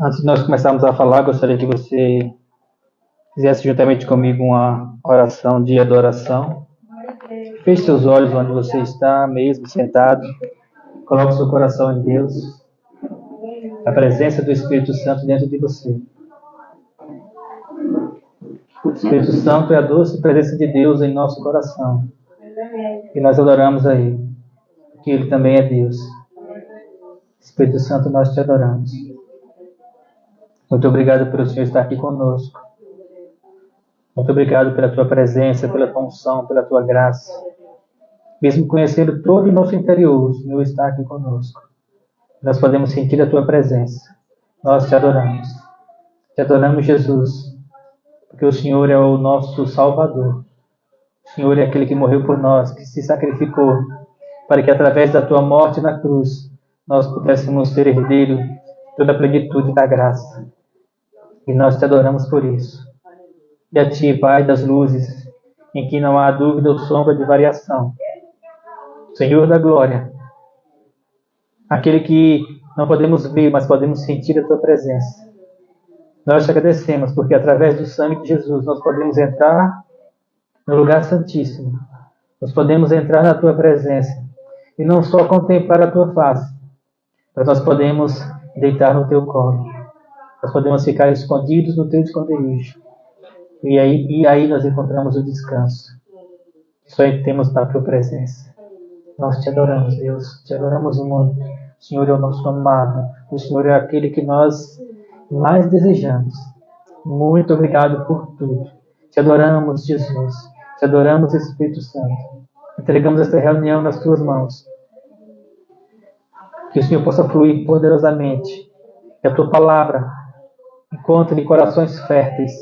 Antes de nós começarmos a falar, gostaria que você fizesse juntamente comigo uma oração de adoração. Feche seus olhos onde você está, mesmo sentado. Coloque seu coração em Deus, a presença do Espírito Santo dentro de você. O Espírito Santo é a doce presença de Deus em nosso coração. E nós adoramos a Ele, porque Ele também é Deus. Espírito Santo, nós te adoramos. Muito obrigado por o Senhor estar aqui conosco. Muito obrigado pela tua presença, pela tua unção, pela tua graça. Mesmo conhecendo todo o nosso interior, o Senhor está aqui conosco. Nós podemos sentir a tua presença. Nós te adoramos. Te adoramos, Jesus, porque o Senhor é o nosso Salvador. O Senhor é aquele que morreu por nós, que se sacrificou, para que através da tua morte na cruz, nós pudéssemos ser herdeiro de toda a plenitude da graça. E nós te adoramos por isso. E a ti, Pai das luzes, em que não há dúvida ou sombra de variação. Senhor da glória, aquele que não podemos ver, mas podemos sentir a tua presença. Nós te agradecemos, porque através do sangue de Jesus nós podemos entrar no lugar santíssimo. Nós podemos entrar na tua presença e não só contemplar a tua face, mas nós podemos deitar no teu colo. Nós podemos ficar escondidos no teu esconderijo. E aí nós encontramos o descanso. Só temos na tua presença. Nós te adoramos, Deus. Te adoramos muito. O Senhor é o nosso amado. O Senhor é aquele que nós mais desejamos. Muito obrigado por tudo. Te adoramos, Jesus. Te adoramos, Espírito Santo. Entregamos esta reunião nas tuas mãos. Que o Senhor possa fluir poderosamente. Que a tua palavra encontre corações férteis.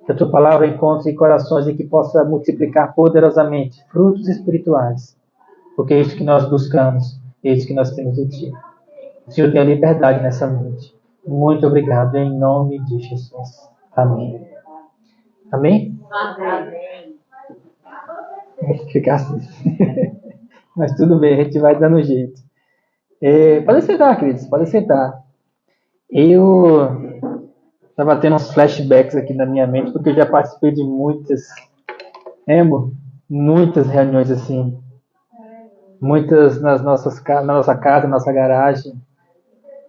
Que a tua palavra encontre corações e que possa multiplicar poderosamente frutos espirituais. Porque é isso que nós buscamos, é isso que nós temos de ti. O Senhor tem a liberdade nessa noite. Muito obrigado, em nome de Jesus. Amém. Amém? Amém. Tem que ficar assim. Mas tudo bem, a gente vai dando jeito. Pode sentar, queridos, pode sentar. Eu estava tendo uns flashbacks aqui na minha mente, porque eu já participei de muitas reuniões assim. Muitas na nossa casa, na nossa garagem,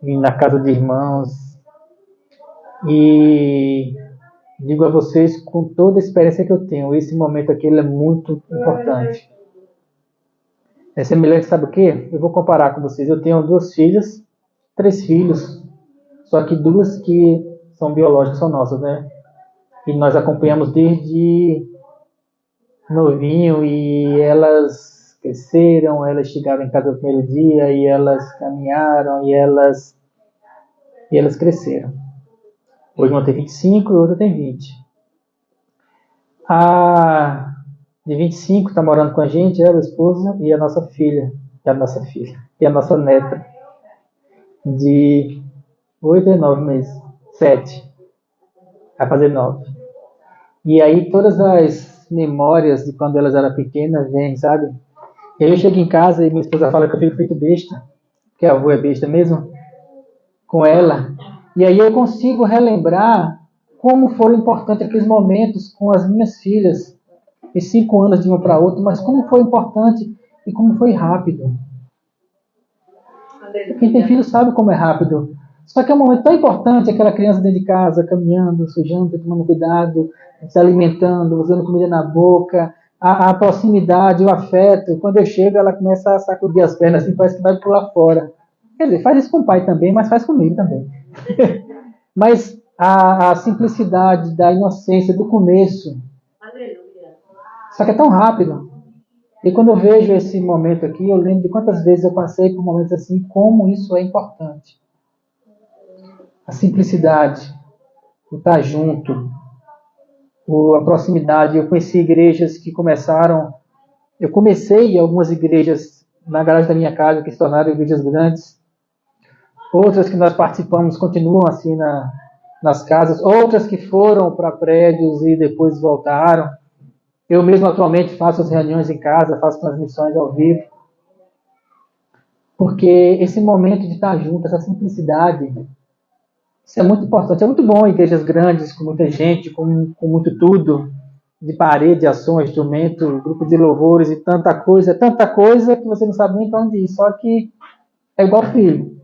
e na casa de irmãos. E digo a vocês, com toda a experiência que eu tenho, esse momento aqui ele é muito importante. É semelhante, sabe o quê? Eu vou comparar com vocês. Eu tenho 3 filhos, só que 2 que são biológicas, são nossas, né? E nós acompanhamos desde novinho e elas cresceram, elas chegaram em casa no primeiro dia e elas caminharam e elas cresceram. Hoje uma tem 25 e outra tem 20. A de 25 está morando com a gente, ela, a esposa, e a nossa filha, e a nossa neta, de 8 e 9 meses, 7, vai fazer 9. E aí todas as memórias de quando elas eram pequenas vêm, sabe? E aí eu chego em casa e minha esposa fala que eu fico feito besta, que a avó é besta mesmo, com ela. E aí eu consigo relembrar como foram importantes aqueles momentos com as minhas filhas, e 5 anos de uma para outra, mas como foi importante e como foi rápido. Quem tem filho sabe como é rápido. Só que é um momento tão importante, aquela criança dentro de casa, caminhando, sujando, tomando cuidado, se alimentando, usando comida na boca, a proximidade, o afeto. Quando eu chego, ela começa a sacudir as pernas, assim, parece que vai pular fora. Quer dizer, faz isso com o pai também, mas faz comigo também. Mas a simplicidade da inocência do começo. Só que é tão rápido. E quando eu vejo esse momento aqui, eu lembro de quantas vezes eu passei por momentos assim, como isso é importante. A simplicidade, o estar junto, a proximidade. Eu conheci igrejas que começaram... Eu comecei algumas igrejas na garagem da minha casa, que se tornaram igrejas grandes. Outras que nós participamos continuam assim nas casas. Outras que foram para prédios e depois voltaram. Eu mesmo atualmente faço as reuniões em casa, faço transmissões ao vivo. Porque esse momento de estar junto, essa simplicidade, Isso é muito importante. É muito bom igrejas grandes, com muita gente, com muito tudo, de parede, ação, instrumento, grupo de louvores e tanta coisa que você não sabe nem para onde ir. Só que é igual filho.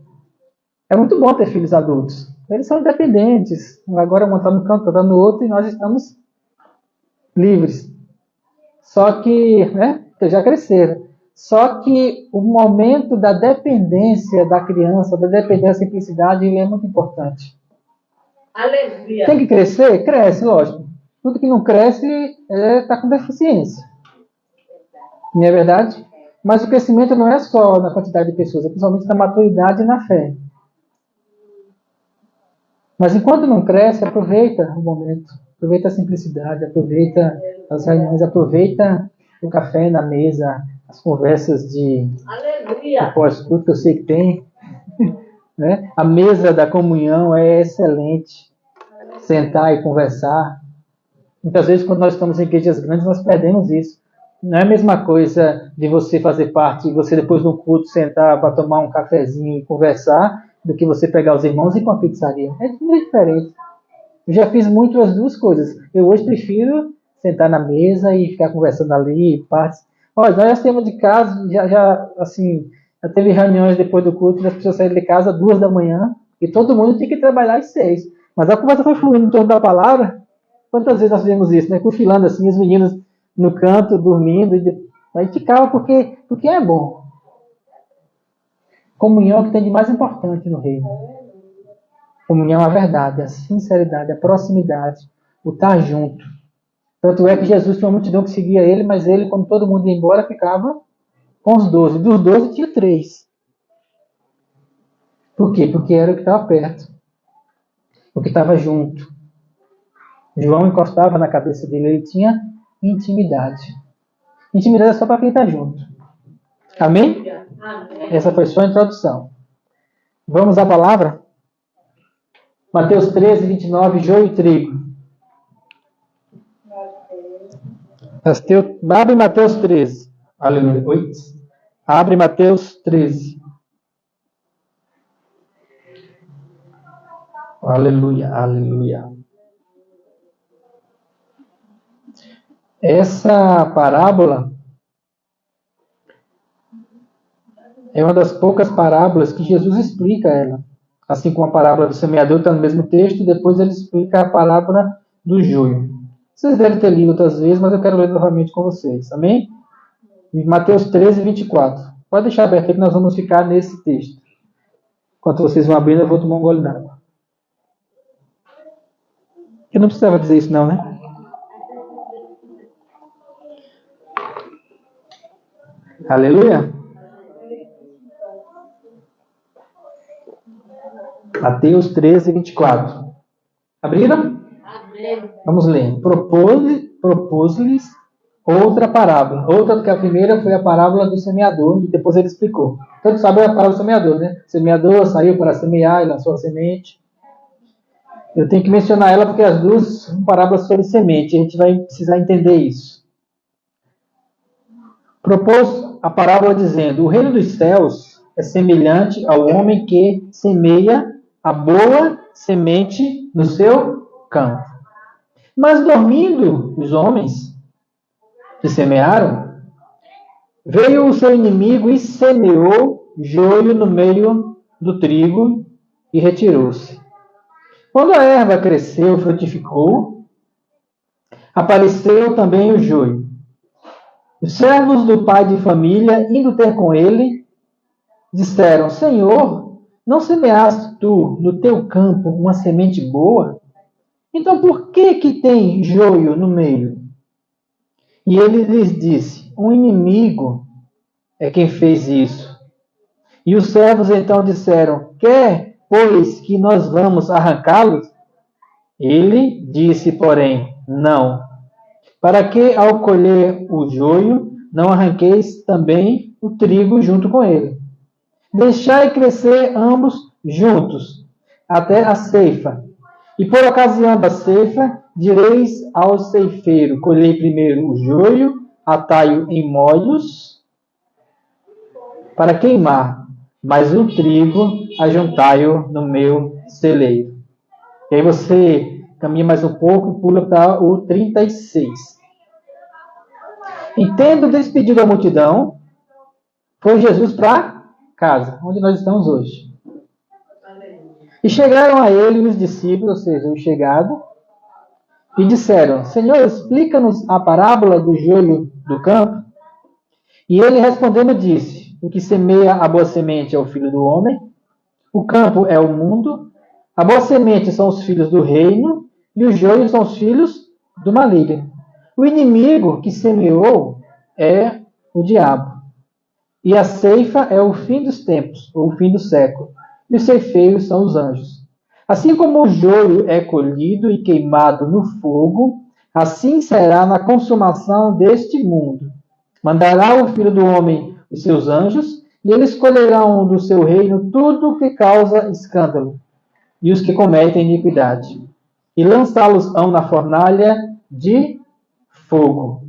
É muito bom ter filhos adultos. Eles são independentes. Agora um está no canto, outro está no outro, e nós estamos livres. Só que, né, já cresceram. Só que o momento da dependência da criança, da dependência da simplicidade, ele é muito importante. Aleluia. Tem que crescer? Cresce, lógico. Tudo que não cresce está com deficiência. Não é verdade? Mas o crescimento não é só na quantidade de pessoas, é principalmente na maturidade e na fé. Mas enquanto não cresce, aproveita o momento. Aproveita a simplicidade, aproveita as reuniões, aproveita o café na mesa, as conversas de pós-culto, que eu sei que tem. Né? A mesa da comunhão é excelente. Sentar e conversar. Muitas vezes, quando nós estamos em igrejas grandes, nós perdemos isso. Não é a mesma coisa de você fazer parte e você depois do culto sentar para tomar um cafezinho e conversar, do que você pegar os irmãos e ir para uma pizzaria. É muito diferente. Eu já fiz muito as duas coisas. Eu hoje prefiro sentar na mesa e ficar conversando ali, partes. Olha, nós já temos de casa, já teve reuniões depois do culto, as pessoas saíram de casa às 2 da manhã, e todo mundo tem que trabalhar às 6. Mas a conversa foi fluindo em torno da palavra. Quantas vezes nós fizemos isso, né? Cochilando assim, os meninos no canto, dormindo, e aí ficava porque é bom. Comunhão é o que tem de mais importante no reino. Comunhão é a verdade, a sinceridade, a proximidade, o estar junto. Tanto é que Jesus tinha uma multidão que seguia ele, mas ele, quando todo mundo ia embora, ficava com os 12. Dos 12 tinha 3. Por quê? Porque era o que estava perto. O que estava junto. João encostava na cabeça dele, ele tinha intimidade. Intimidade é só para quem está junto. Amém? Amém? Essa foi só a introdução. Vamos à palavra? Mateus 13, 29, joio e trigo. Abre Mateus 13. Aleluia. Oi? Abre Mateus 13. Aleluia, aleluia. Essa parábola é uma das poucas parábolas que Jesus explica ela. Assim como a parábola do semeador está no mesmo texto, depois ele explica a parábola do joio. Vocês devem ter lido outras vezes, mas eu quero ler novamente com vocês. Amém? Mateus 13, 24. Pode deixar aberto aí que nós vamos ficar nesse texto. Enquanto vocês vão abrindo, eu vou tomar um gole d'água. Eu não precisava dizer isso não, né? Aleluia. Mateus 13, 24. Abriram? Amém. Vamos ler. Propôs-lhes outra parábola. Outra do que a primeira foi a parábola do semeador, e depois ele explicou. Todos sabem a parábola do semeador, né? O semeador saiu para semear e lançou a semente. Eu tenho que mencionar ela porque as duas são parábolas sobre semente. A gente vai precisar entender isso. Propôs a parábola dizendo: o reino dos céus é semelhante ao homem que semeia a boa semente no seu campo. Mas dormindo os homens que semearam, veio o seu inimigo e semeou joio no meio do trigo e retirou-se. Quando a erva cresceu e frutificou, apareceu também o joio. Os servos do pai de família, indo ter com ele, disseram: Senhor, não semeaste tu no teu campo uma semente boa? Então por que tem joio no meio? E ele lhes disse: um inimigo é quem fez isso. E os servos então disseram: quer, pois, que nós vamos arrancá-los? Ele disse, porém, não. Para que, ao colher o joio, não arranqueis também o trigo junto com ele? Deixai crescer ambos juntos, até a ceifa. E por ocasião da ceifa, direis ao ceifeiro: colhei primeiro o joio, atai-o em molhos para queimar, mas o trigo ajuntai-o no meu celeiro. E aí você caminha mais um pouco e pula para o 36. E tendo despedido a multidão, foi Jesus para casa, onde nós estamos hoje. E chegaram a ele os discípulos, ou seja, os chegados, e disseram: Senhor, explica-nos a parábola do joio do campo. E ele respondendo disse: O que semeia a boa semente é o filho do homem, o campo é o mundo, a boa semente são os filhos do reino, e os joios são os filhos do maligno. O inimigo que semeou é o diabo. E a ceifa é o fim dos tempos, ou o fim do século. E os ceifeiros são os anjos. Assim como o joio é colhido e queimado no fogo, assim será na consumação deste mundo. Mandará o Filho do Homem os seus anjos, e eles colherão do seu reino tudo o que causa escândalo, e os que cometem iniquidade, e lançá-los-ão na fornalha de fogo.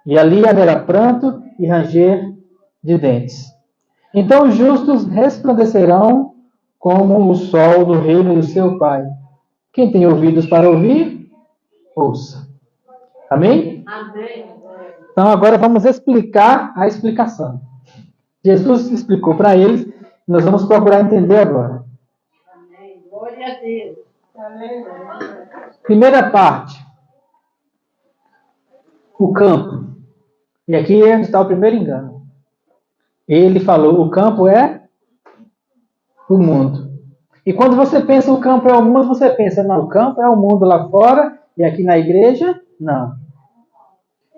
E ali haverá pranto e ranger de dentes. Então os justos resplandecerão como o sol no reino do seu Pai. Quem tem ouvidos para ouvir, ouça. Amém? Amém. Então agora vamos explicar a explicação. Jesus explicou para eles, nós vamos procurar entender agora. Amém. Glória a Deus. Amém. Primeira parte. O campo. E aqui é onde está o primeiro engano. Ele falou, o campo é o mundo. E quando você pensa o campo é o mundo, você pensa, não, o campo é o mundo lá fora, e aqui na igreja, não.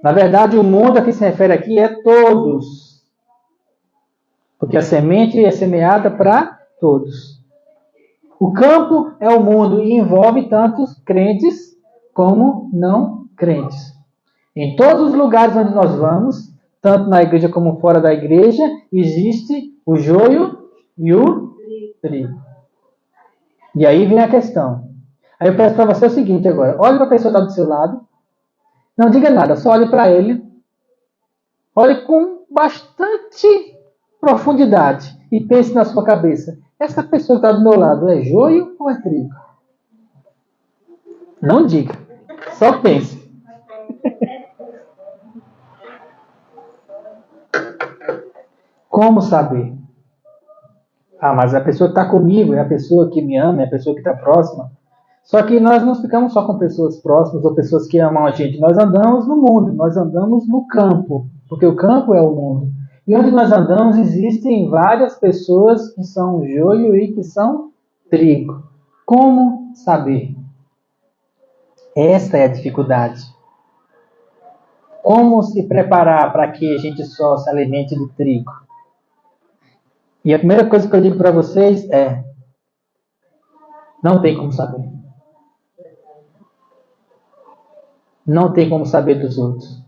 Na verdade, o mundo a que se refere aqui é todos. Porque a semente é semeada para todos. O campo é o mundo e envolve tanto crentes como não crentes. Em todos os lugares onde nós vamos, tanto na igreja como fora da igreja, existe o joio e o trigo. E aí vem a questão. Aí eu peço para você o seguinte agora. Olhe para a pessoa que está do seu lado. Não diga nada, só olhe para ele. Olhe com bastante profundidade e pense na sua cabeça. Essa pessoa que está do meu lado é joio ou é trigo? Não diga. Só pense. Como saber? Ah, mas a pessoa que está comigo é a pessoa que me ama, é a pessoa que está próxima. Só que nós não ficamos só com pessoas próximas ou pessoas que amam a gente. Nós andamos no mundo, nós andamos no campo, porque o campo é o mundo. E onde nós andamos existem várias pessoas que são joio e que são trigo. Como saber? Esta é a dificuldade. Como se preparar para que a gente só se alimente de trigo? E a primeira coisa que eu digo para vocês é: não tem como saber. Não tem como saber dos outros.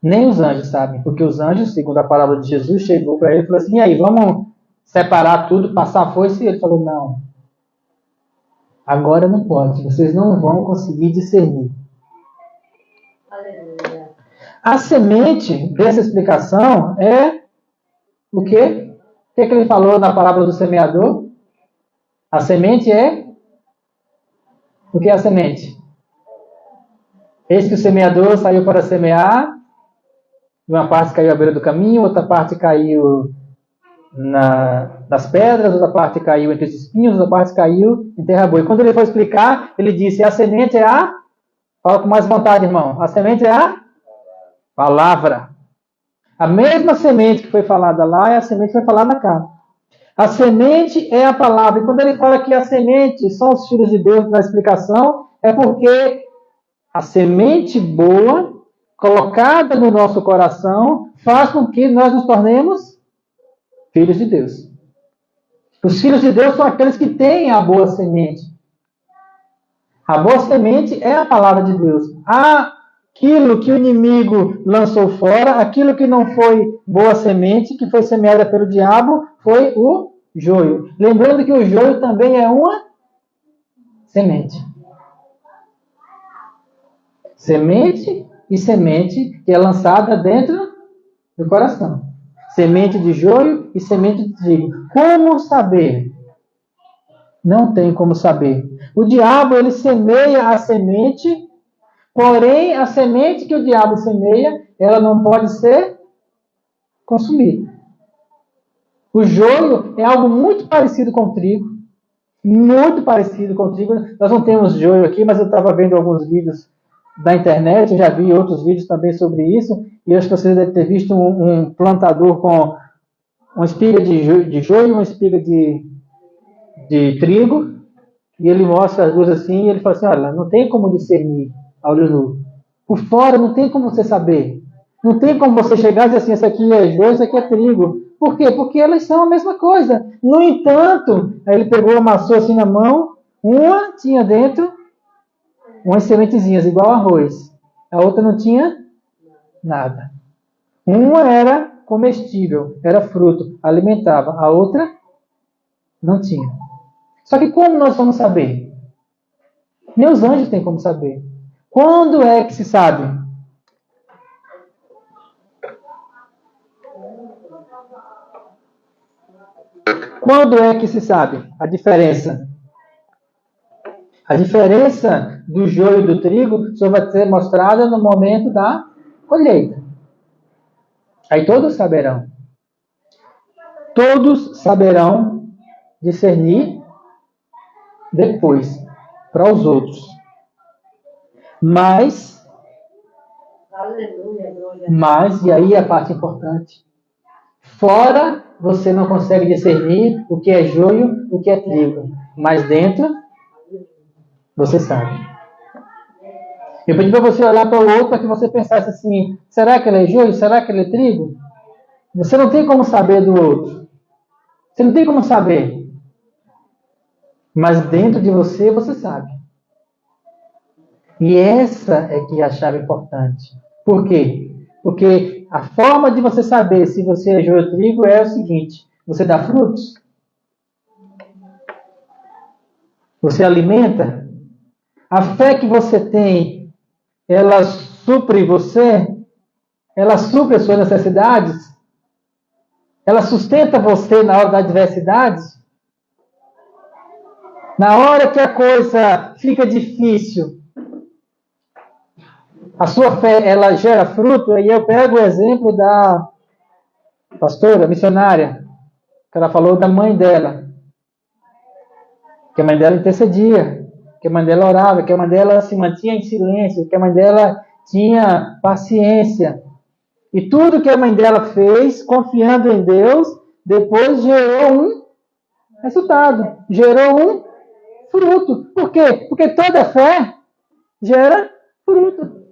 Nem os anjos sabem, porque os anjos, segundo a palavra de Jesus, chegou para ele e falou assim: e aí, vamos separar tudo, passar a foice? E ele falou: não. Agora não pode, vocês não vão conseguir discernir. Aleluia. A semente dessa explicação é o quê? O que ele falou na parábola do semeador? A semente é... O que é a semente? Eis que o semeador saiu para semear, uma parte caiu à beira do caminho, outra parte caiu nas pedras, outra parte caiu entre os espinhos, outra parte caiu em terra boa. E quando ele foi explicar, ele disse: a semente é a... Fala com mais vontade, irmão. A semente é a palavra. A mesma semente que foi falada lá é a semente que foi falada cá. A semente é a palavra. E quando ele fala que a semente são os filhos de Deus na explicação, é porque a semente boa, colocada no nosso coração, faz com que nós nos tornemos filhos de Deus. Os filhos de Deus são aqueles que têm a boa semente. A boa semente é a palavra de Deus. Aquilo que o inimigo lançou fora, aquilo que não foi boa semente, que foi semeada pelo diabo, foi o joio. Lembrando que o joio também é uma semente. Semente e semente que é lançada dentro do coração. Semente de joio e semente de trigo. Como saber? Não tem como saber. O diabo, ele semeia a semente, porém, a semente que o diabo semeia, ela não pode ser consumida. O joio é algo muito parecido com o trigo. Muito parecido com o trigo. Nós não temos joio aqui, mas eu estava vendo alguns vídeos da internet, eu já vi outros vídeos também sobre isso, e acho que você deve ter visto um plantador com uma espiga de joio e uma espiga de trigo, e ele mostra as duas assim, e ele fala assim, olha, não tem como discernir a olho nu. Por fora não tem como você saber. Não tem como você chegar e dizer assim, esse aqui é joio, esse aqui é trigo. Por quê? Porque elas são a mesma coisa. No entanto, aí ele pegou, amassou assim na mão, uma tinha dentro umas sementezinhas, igual arroz. A outra não tinha nada. Uma era comestível, era fruto, alimentava. A outra não tinha. Só que como nós vamos saber? Nem os anjos têm como saber. Quando é que se sabe? Quando é que se sabe a diferença? A diferença do joio e do trigo só vai ser mostrada no momento da colheita. Aí todos saberão. Todos saberão discernir depois, para os outros. Mas, e aí a parte importante, fora você não consegue discernir o que é joio, o que é trigo. Mas dentro, você sabe. Eu pedi para você olhar para o outro para que você pensasse assim, será que ele é joio? Será que ele é trigo? Você não tem como saber do outro. Você não tem como saber. Mas dentro de você, você sabe. E essa é que é a chave importante. Por quê? Porque a forma de você saber se você é joio ou trigo é o seguinte: você dá frutos? Você alimenta? A fé que você tem, ela supre você? Ela supre as suas necessidades? Ela sustenta você na hora da adversidade? Na hora que a coisa fica difícil, a sua fé, ela gera fruto, e eu pego o exemplo da pastora, missionária, que ela falou da mãe dela, que a mãe dela intercedia, que a mãe dela orava, que a mãe dela se mantinha em silêncio, que a mãe dela tinha paciência. E tudo que a mãe dela fez, confiando em Deus, depois gerou um resultado, gerou um fruto. Por quê? Porque toda fé gera fruto.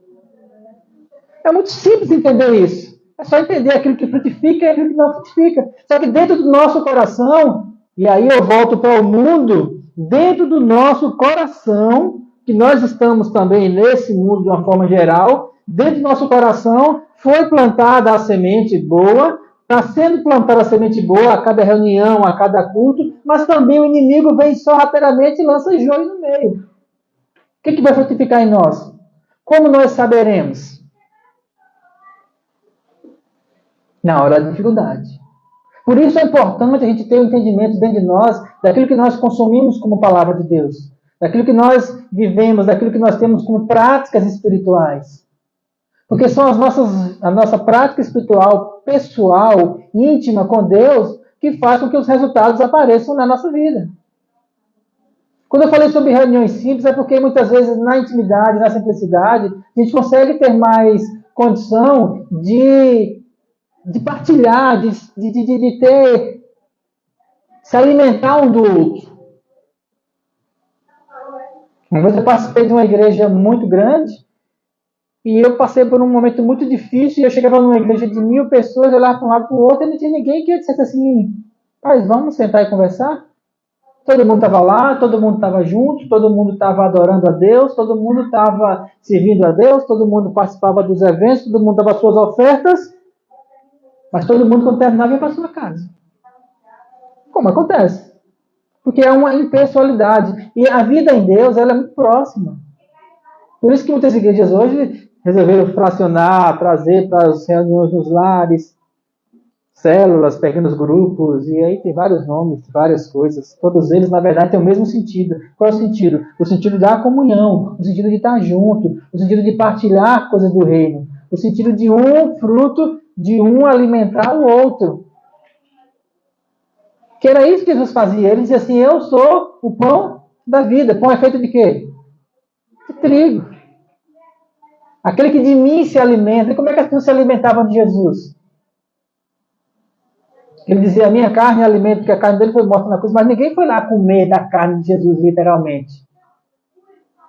É muito simples entender isso. É só entender aquilo que frutifica e aquilo que não frutifica. Só que dentro do nosso coração, e aí eu volto para o mundo, dentro do nosso coração, que nós estamos também nesse mundo de uma forma geral, dentro do nosso coração foi plantada a semente boa, está sendo plantada a semente boa a cada reunião, a cada culto, mas também o inimigo vem sorrateiramente e lança joio no meio. O que vai frutificar em nós? Como nós saberemos? Na hora da dificuldade. Por isso é importante a gente ter um entendimento dentro de nós daquilo que nós consumimos como palavra de Deus, daquilo que nós vivemos, daquilo que nós temos como práticas espirituais. Porque são a nossa prática espiritual, pessoal, íntima com Deus, que faz com que os resultados apareçam na nossa vida. Quando eu falei sobre reuniões simples, é porque muitas vezes na intimidade, na simplicidade, a gente consegue ter mais condição de partilhar, de ter, se alimentar um do outro. Uma vez eu participei de uma igreja muito grande e eu passei por um momento muito difícil e eu chegava numa igreja de 1000 pessoas, eu olhava para um lado para o outro e não tinha ninguém que dissesse assim, mas vamos sentar e conversar? Todo mundo estava lá, todo mundo estava junto, todo mundo estava adorando a Deus, todo mundo estava servindo a Deus, todo mundo participava dos eventos, todo mundo dava suas ofertas, mas todo mundo, quando terminava, ia para sua casa. Como acontece? Porque é uma impessoalidade. E a vida em Deus, ela é muito próxima. Por isso que muitas igrejas hoje resolveram fracionar, trazer para as reuniões nos lares. células, pequenos grupos, e aí tem vários nomes, várias coisas. Todos eles, na verdade, têm o mesmo sentido. Qual é o sentido? O sentido da comunhão, o sentido de estar junto, o sentido de partilhar coisas do reino, o sentido de um fruto, de um alimentar o outro. Que era isso que Jesus fazia. Ele dizia assim, eu sou o pão da vida. Pão é feito de quê? De trigo. Aquele que de mim se alimenta. E como é que as pessoas se alimentavam de Jesus? Ele dizia, a minha carne é alimento, porque a carne dele foi morta na cruz, mas ninguém foi lá comer da carne de Jesus, literalmente.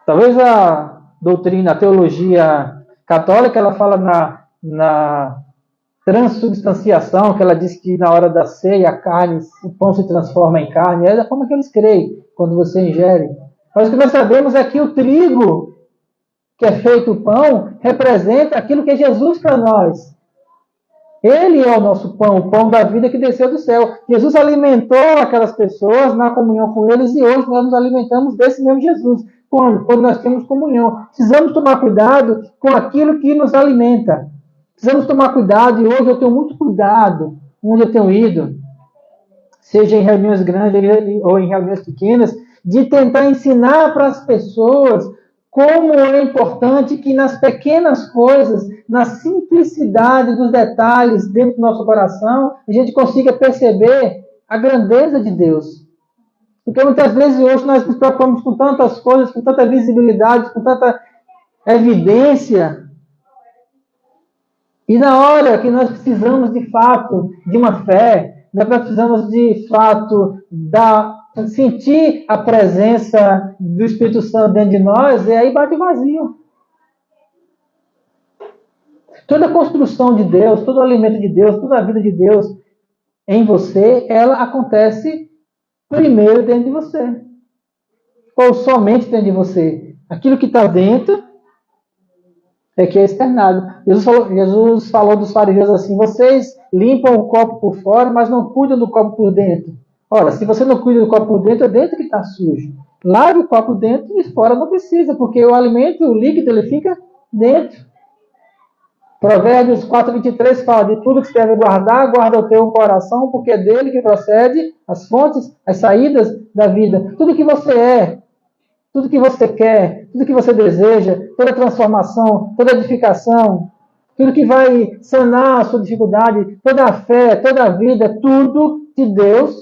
Talvez a doutrina, a teologia católica, ela fala na transubstanciação, que ela diz que na hora da ceia, a carne, o pão se transforma em carne. É da forma que eles creem, quando você ingere. Mas o que nós sabemos é que o trigo, que é feito o pão, representa aquilo que é Jesus para nós. Ele é o nosso pão, o pão da vida que desceu do céu. Jesus alimentou aquelas pessoas na comunhão com eles e hoje nós nos alimentamos desse mesmo Jesus. Quando nós temos comunhão. Precisamos tomar cuidado com aquilo que nos alimenta. Precisamos tomar cuidado, e hoje eu tenho muito cuidado onde eu tenho ido, seja em reuniões grandes ou em reuniões pequenas, de tentar ensinar para as pessoas como é importante que nas pequenas coisas, na simplicidade dos detalhes dentro do nosso coração, a gente consiga perceber a grandeza de Deus. Porque muitas vezes hoje nós nos preocupamos com tantas coisas, com tanta visibilidade, com tanta evidência, e na hora que nós precisamos de fato de uma fé, nós precisamos de fato sentir a presença do Espírito Santo dentro de nós, e aí bate vazio. Toda a construção de Deus, todo o alimento de Deus, toda a vida de Deus em você, ela acontece primeiro dentro de você. Ou somente dentro de você. Aquilo que está dentro é que é externado. Jesus falou dos fariseus assim, vocês limpam o copo por fora, mas não cuidam do copo por dentro. Ora, se você não cuida do copo por dentro, é dentro que está sujo. Lave o copo dentro e fora não precisa, porque o alimento, o líquido, ele fica dentro. Provérbios 4:23 fala, de tudo que você deve guardar, guarda o teu coração, porque é dele que procede as fontes, as saídas da vida. Tudo que você é, tudo que você quer, tudo que você deseja, toda transformação, toda edificação, tudo que vai sanar a sua dificuldade, toda a fé, toda a vida, tudo de Deus,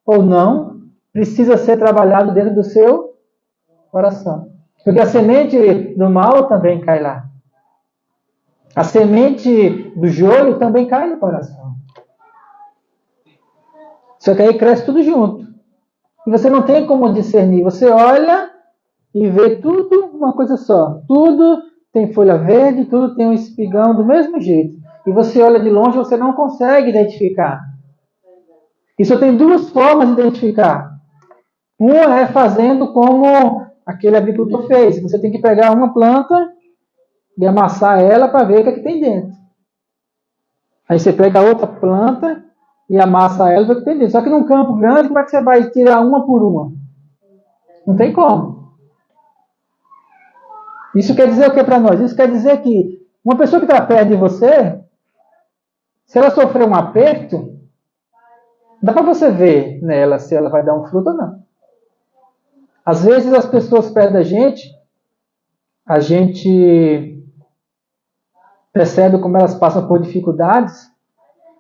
ou não, precisa ser trabalhado dentro do seu coração. Porque a semente do mal também cai lá. A semente do joio também cai no coração. Só que aí cresce tudo junto. E você não tem como discernir. Você olha e vê tudo uma coisa só. Tudo tem folha verde, tudo tem um espigão do mesmo jeito. E você olha de longe e você não consegue identificar. E só tem duas formas de identificar. Uma é fazendo como aquele agricultor fez. Você tem que pegar uma planta e amassar ela para ver o que é que tem dentro. Aí você pega outra planta e amassa ela para ver o que tem dentro. Só que num campo grande, como é que você vai tirar uma por uma? Não tem como. Isso quer dizer o que para nós? Isso quer dizer que uma pessoa que está perto de você, se ela sofrer um aperto, dá para você ver nela se ela vai dar um fruto ou não. Às vezes as pessoas perto da gente, a gente percebe como elas passam por dificuldades,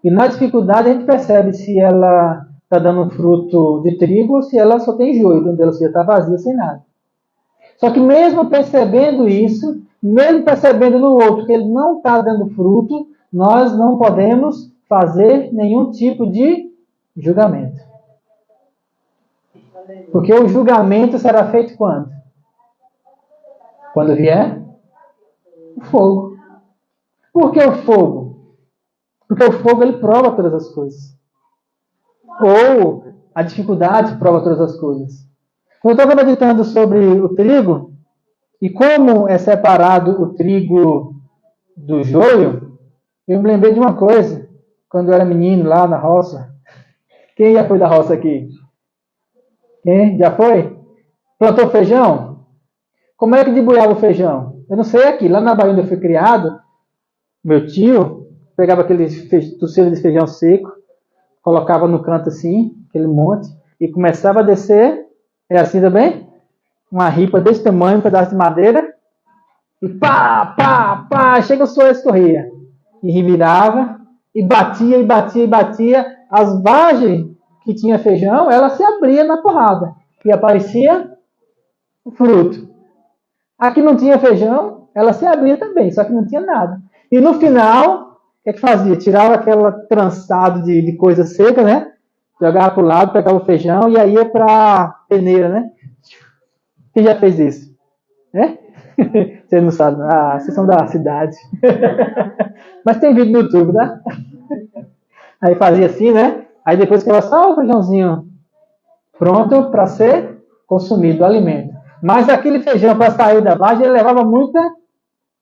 e na dificuldade a gente percebe se ela está dando um fruto de trigo ou se ela só tem joio, dentro dela, se ela está vazia, sem nada. Só que mesmo percebendo isso, mesmo percebendo no outro que ele não está dando fruto, nós não podemos fazer nenhum tipo de julgamento. Porque o julgamento será feito quando? Quando vier o fogo. Por que o fogo? Porque o fogo ele prova todas as coisas. Ou a dificuldade prova todas as coisas. Quando eu estava meditando sobre o trigo e como é separado o trigo do joio, eu me lembrei de uma coisa. Quando eu era menino lá na roça. Quem já foi da roça aqui? Quem? Já foi? Plantou feijão? Como é que debulhava o feijão? Eu não sei aqui. Lá na Bahia onde eu fui criado, meu tio pegava aquele toceiro de feijão seco, colocava no canto assim, aquele monte, e começava a descer, é assim também? Uma ripa desse tamanho, um pedaço de madeira, e pá, pá, pá, chega o suor escorria. E revirava, e batia, e batia, e batia. As vagens que tinha feijão, ela se abria na porrada. E aparecia o fruto. A que não tinha feijão, ela se abria também, só que não tinha nada. E no final, o que fazia? Tirava aquela trançado de coisa seca, né? Jogava para o lado, pegava o feijão e aí ia para a peneira, né? Quem já fez isso? Né? Vocês não sabem. Ah, vocês são da cidade. Mas tem vídeo no YouTube, né? Aí fazia assim, né? Aí depois ficava só o feijãozinho pronto para ser consumido, o alimento. Mas aquele feijão para sair da vagem, ele levava muita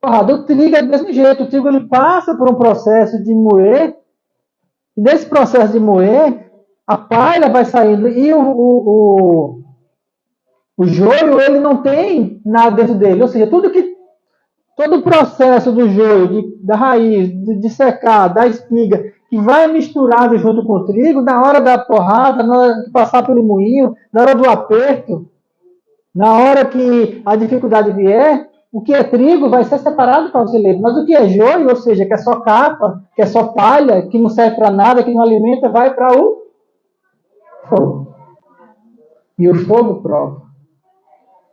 porrada. O trigo é do mesmo jeito. O trigo ele passa por um processo de moer. E nesse processo de moer, a palha vai saindo. E o joio, ele não tem nada dentro dele. Ou seja, todo o processo do joio, da raiz, de secar, da espiga, que vai misturado junto com o trigo, na hora da porrada, na hora de passar pelo moinho, na hora do aperto, na hora que a dificuldade vier, o que é trigo vai ser separado para o celeiro. Mas o que é joio, ou seja, que é só capa, que é só palha, que não serve para nada, que não alimenta, vai para o fogo. E o fogo prova.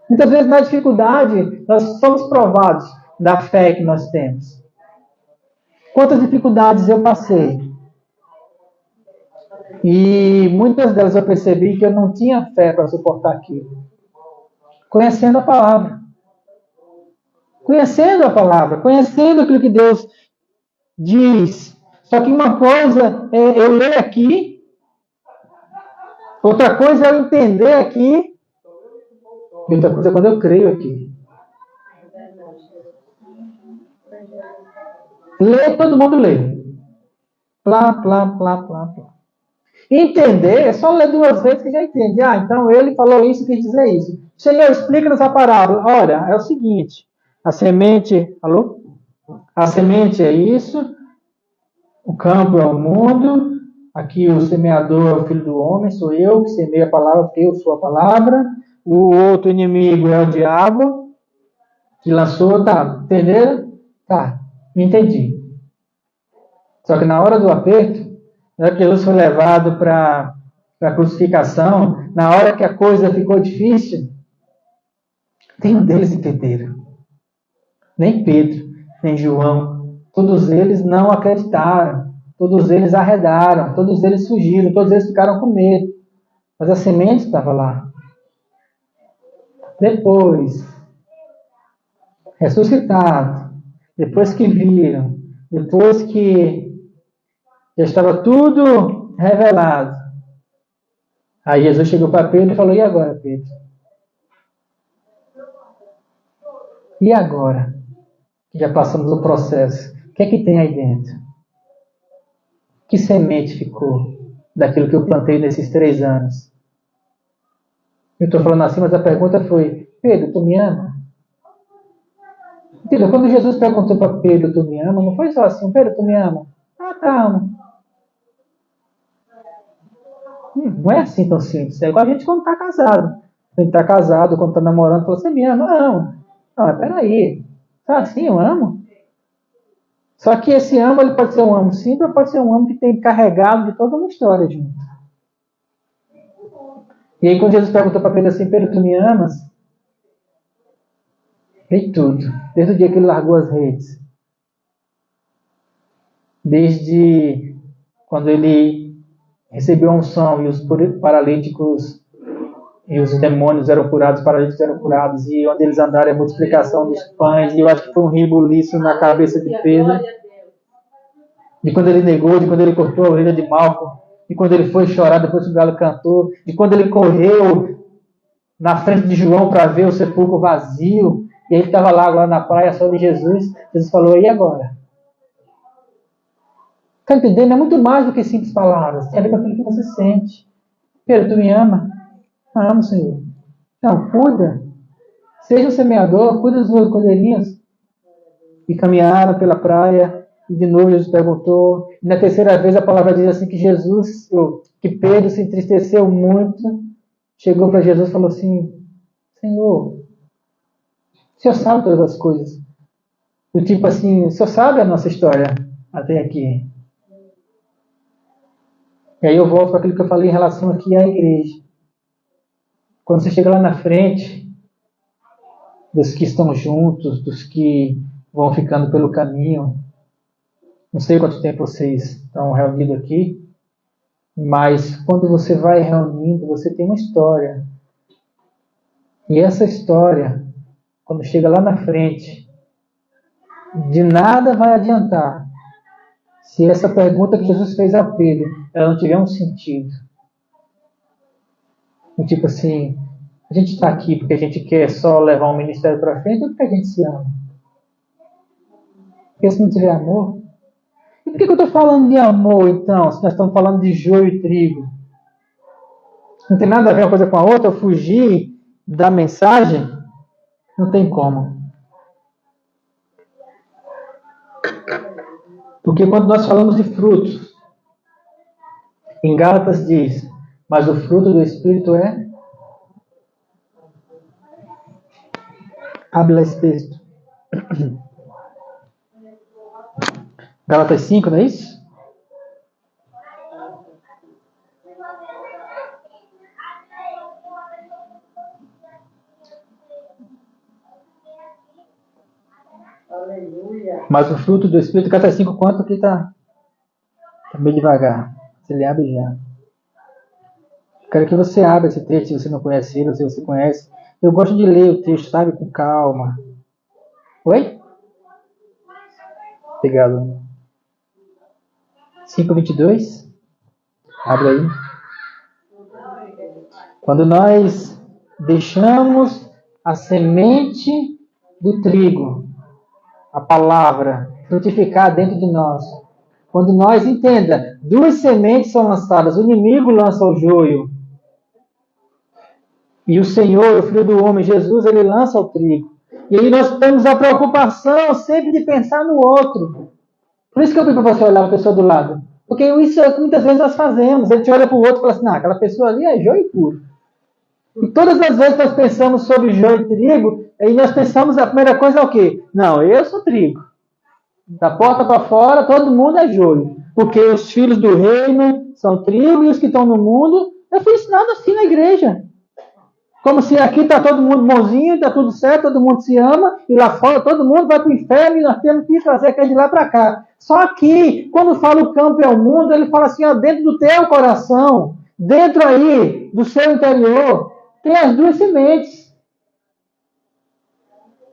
Muitas vezes na dificuldade, nós somos provados da fé que nós temos. Quantas dificuldades eu passei. E muitas delas eu percebi que eu não tinha fé para suportar aquilo. Conhecendo a palavra. Conhecendo a palavra. Conhecendo aquilo que Deus diz. Só que uma coisa é eu ler aqui. Outra coisa é eu entender aqui. E outra coisa é quando eu creio aqui. Ler, todo mundo lê. Plá, plá, plá, plá, plá. Entender é só ler 2 vezes que já entende. Ah, então ele falou isso, quis dizer isso. Senhor, explica-nos a parábola. Olha, é o seguinte. A semente... Alô? A semente é isso. O campo é o mundo. Aqui o semeador é o filho do homem. Sou eu que semeio a palavra, porque eu sou a palavra. O outro inimigo é o diabo. Que lançou, tá? Entenderam? Tá, entendi. Só que na hora do aperto, na hora que Jesus foi levado para a crucificação, na hora que a coisa ficou difícil, nenhum deles entenderam. Nem Pedro, nem João. Todos eles não acreditaram. Todos eles arredaram. Todos eles fugiram. Todos eles ficaram com medo. Mas a semente estava lá. Depois, ressuscitado, depois que viram, depois que já estava tudo revelado, aí Jesus chegou para Pedro e falou: e agora, Pedro? E agora? Que já passamos o processo. O que é que tem aí dentro? Que semente ficou daquilo que eu plantei nesses 3 anos? Eu estou falando assim, mas a pergunta foi: Pedro, tu me ama? Entendeu? Quando Jesus perguntou para Pedro, tu me ama? Não foi só assim: Pedro, tu me ama? Ah, tá, amo. Não é assim tão simples. É igual a gente quando está casado. A gente está casado, quando está namorando, fala: você me ama? Não. Não, mas peraí. Tá assim, eu amo? Só que esse amo, ele pode ser um amo simples, ou pode ser um amo que tem carregado de toda uma história junto. E aí quando Jesus perguntou para Pedro assim: Pedro, tu me amas? Veio tudo. Desde o dia que ele largou as redes. Desde quando ele recebeu a unção e os paralíticos e os demônios eram curados, os paralíticos eram curados, e onde eles andaram a multiplicação dos pães, e eu acho que foi um rebuliço na cabeça de Pedro. De quando ele negou, de quando ele cortou a orelha de Malco, de quando ele foi chorar depois que o galo cantou, de quando ele correu na frente de João para ver o sepulcro vazio, e ele estava lá na praia só de Jesus. Jesus falou: e agora? Está entendendo? É muito mais do que simples palavras. Tem a ver com aquilo que você sente. Pedro, tu me ama? Amo, Senhor. Então, cuida. Seja o semeador, cuida dos colheirinhos. E caminharam pela praia. E de novo Jesus perguntou. E na terceira vez a palavra diz assim que Pedro se entristeceu muito, chegou para Jesus e falou assim: Senhor, o Senhor sabe todas as coisas. Do tipo assim, o Senhor sabe a nossa história até aqui. E aí eu volto para aquilo que eu falei em relação aqui à igreja. Quando você chega lá na frente, dos que estão juntos, dos que vão ficando pelo caminho, não sei quanto tempo vocês estão reunidos aqui, mas quando você vai reunindo, você tem uma história. E essa história, quando chega lá na frente, de nada vai adiantar se essa pergunta que Jesus fez a Pedro, ela não tiver um sentido. Tipo assim, a gente está aqui porque a gente quer só levar um ministério para frente ou porque a gente se ama? Porque se não tiver amor... E por que eu estou falando de amor, então, se nós estamos falando de joio e trigo? Não tem nada a ver uma coisa com a outra? Eu fugir da mensagem? Não tem como. Porque quando nós falamos de frutos, em Gálatas diz, mas o fruto do Espírito é... Habla esse texto. Gálatas 5, não é isso? Aleluia. Mas o fruto do Espírito, Gálatas 5, quanto aqui está meio devagar. Se ele abre já. Quero que você abra esse texto, se você não conhece ele, ou se você conhece. Eu gosto de ler o texto, sabe, com calma. Oi? Obrigado. 5:22. Abre aí. Quando nós deixamos a semente do trigo, a palavra, frutificar dentro de nós. Quando nós, entenda, duas sementes são lançadas, o inimigo lança o joio. E o Senhor, o Filho do Homem, Jesus, ele lança o trigo. E aí nós temos a preocupação sempre de pensar no outro. Por isso que eu pedi para você olhar para a pessoa do lado. Porque isso é o que muitas vezes nós fazemos. A gente olha para o outro e fala assim, não, aquela pessoa ali é joio puro. E todas as vezes que nós pensamos sobre joio e trigo, aí nós pensamos, a primeira coisa é o quê? Não, eu sou trigo. Da porta para fora, todo mundo é joio. Porque os filhos do reino são trigo e os que estão no mundo... Eu fui ensinado assim na igreja. Como se aqui está todo mundo bonzinho, está tudo certo, todo mundo se ama, e lá fora todo mundo vai para o inferno e nós temos que trazer aquele de lá para cá. Só que, quando fala o campo é o mundo, ele fala assim, ó, dentro do teu coração, dentro aí do seu interior, tem as duas sementes.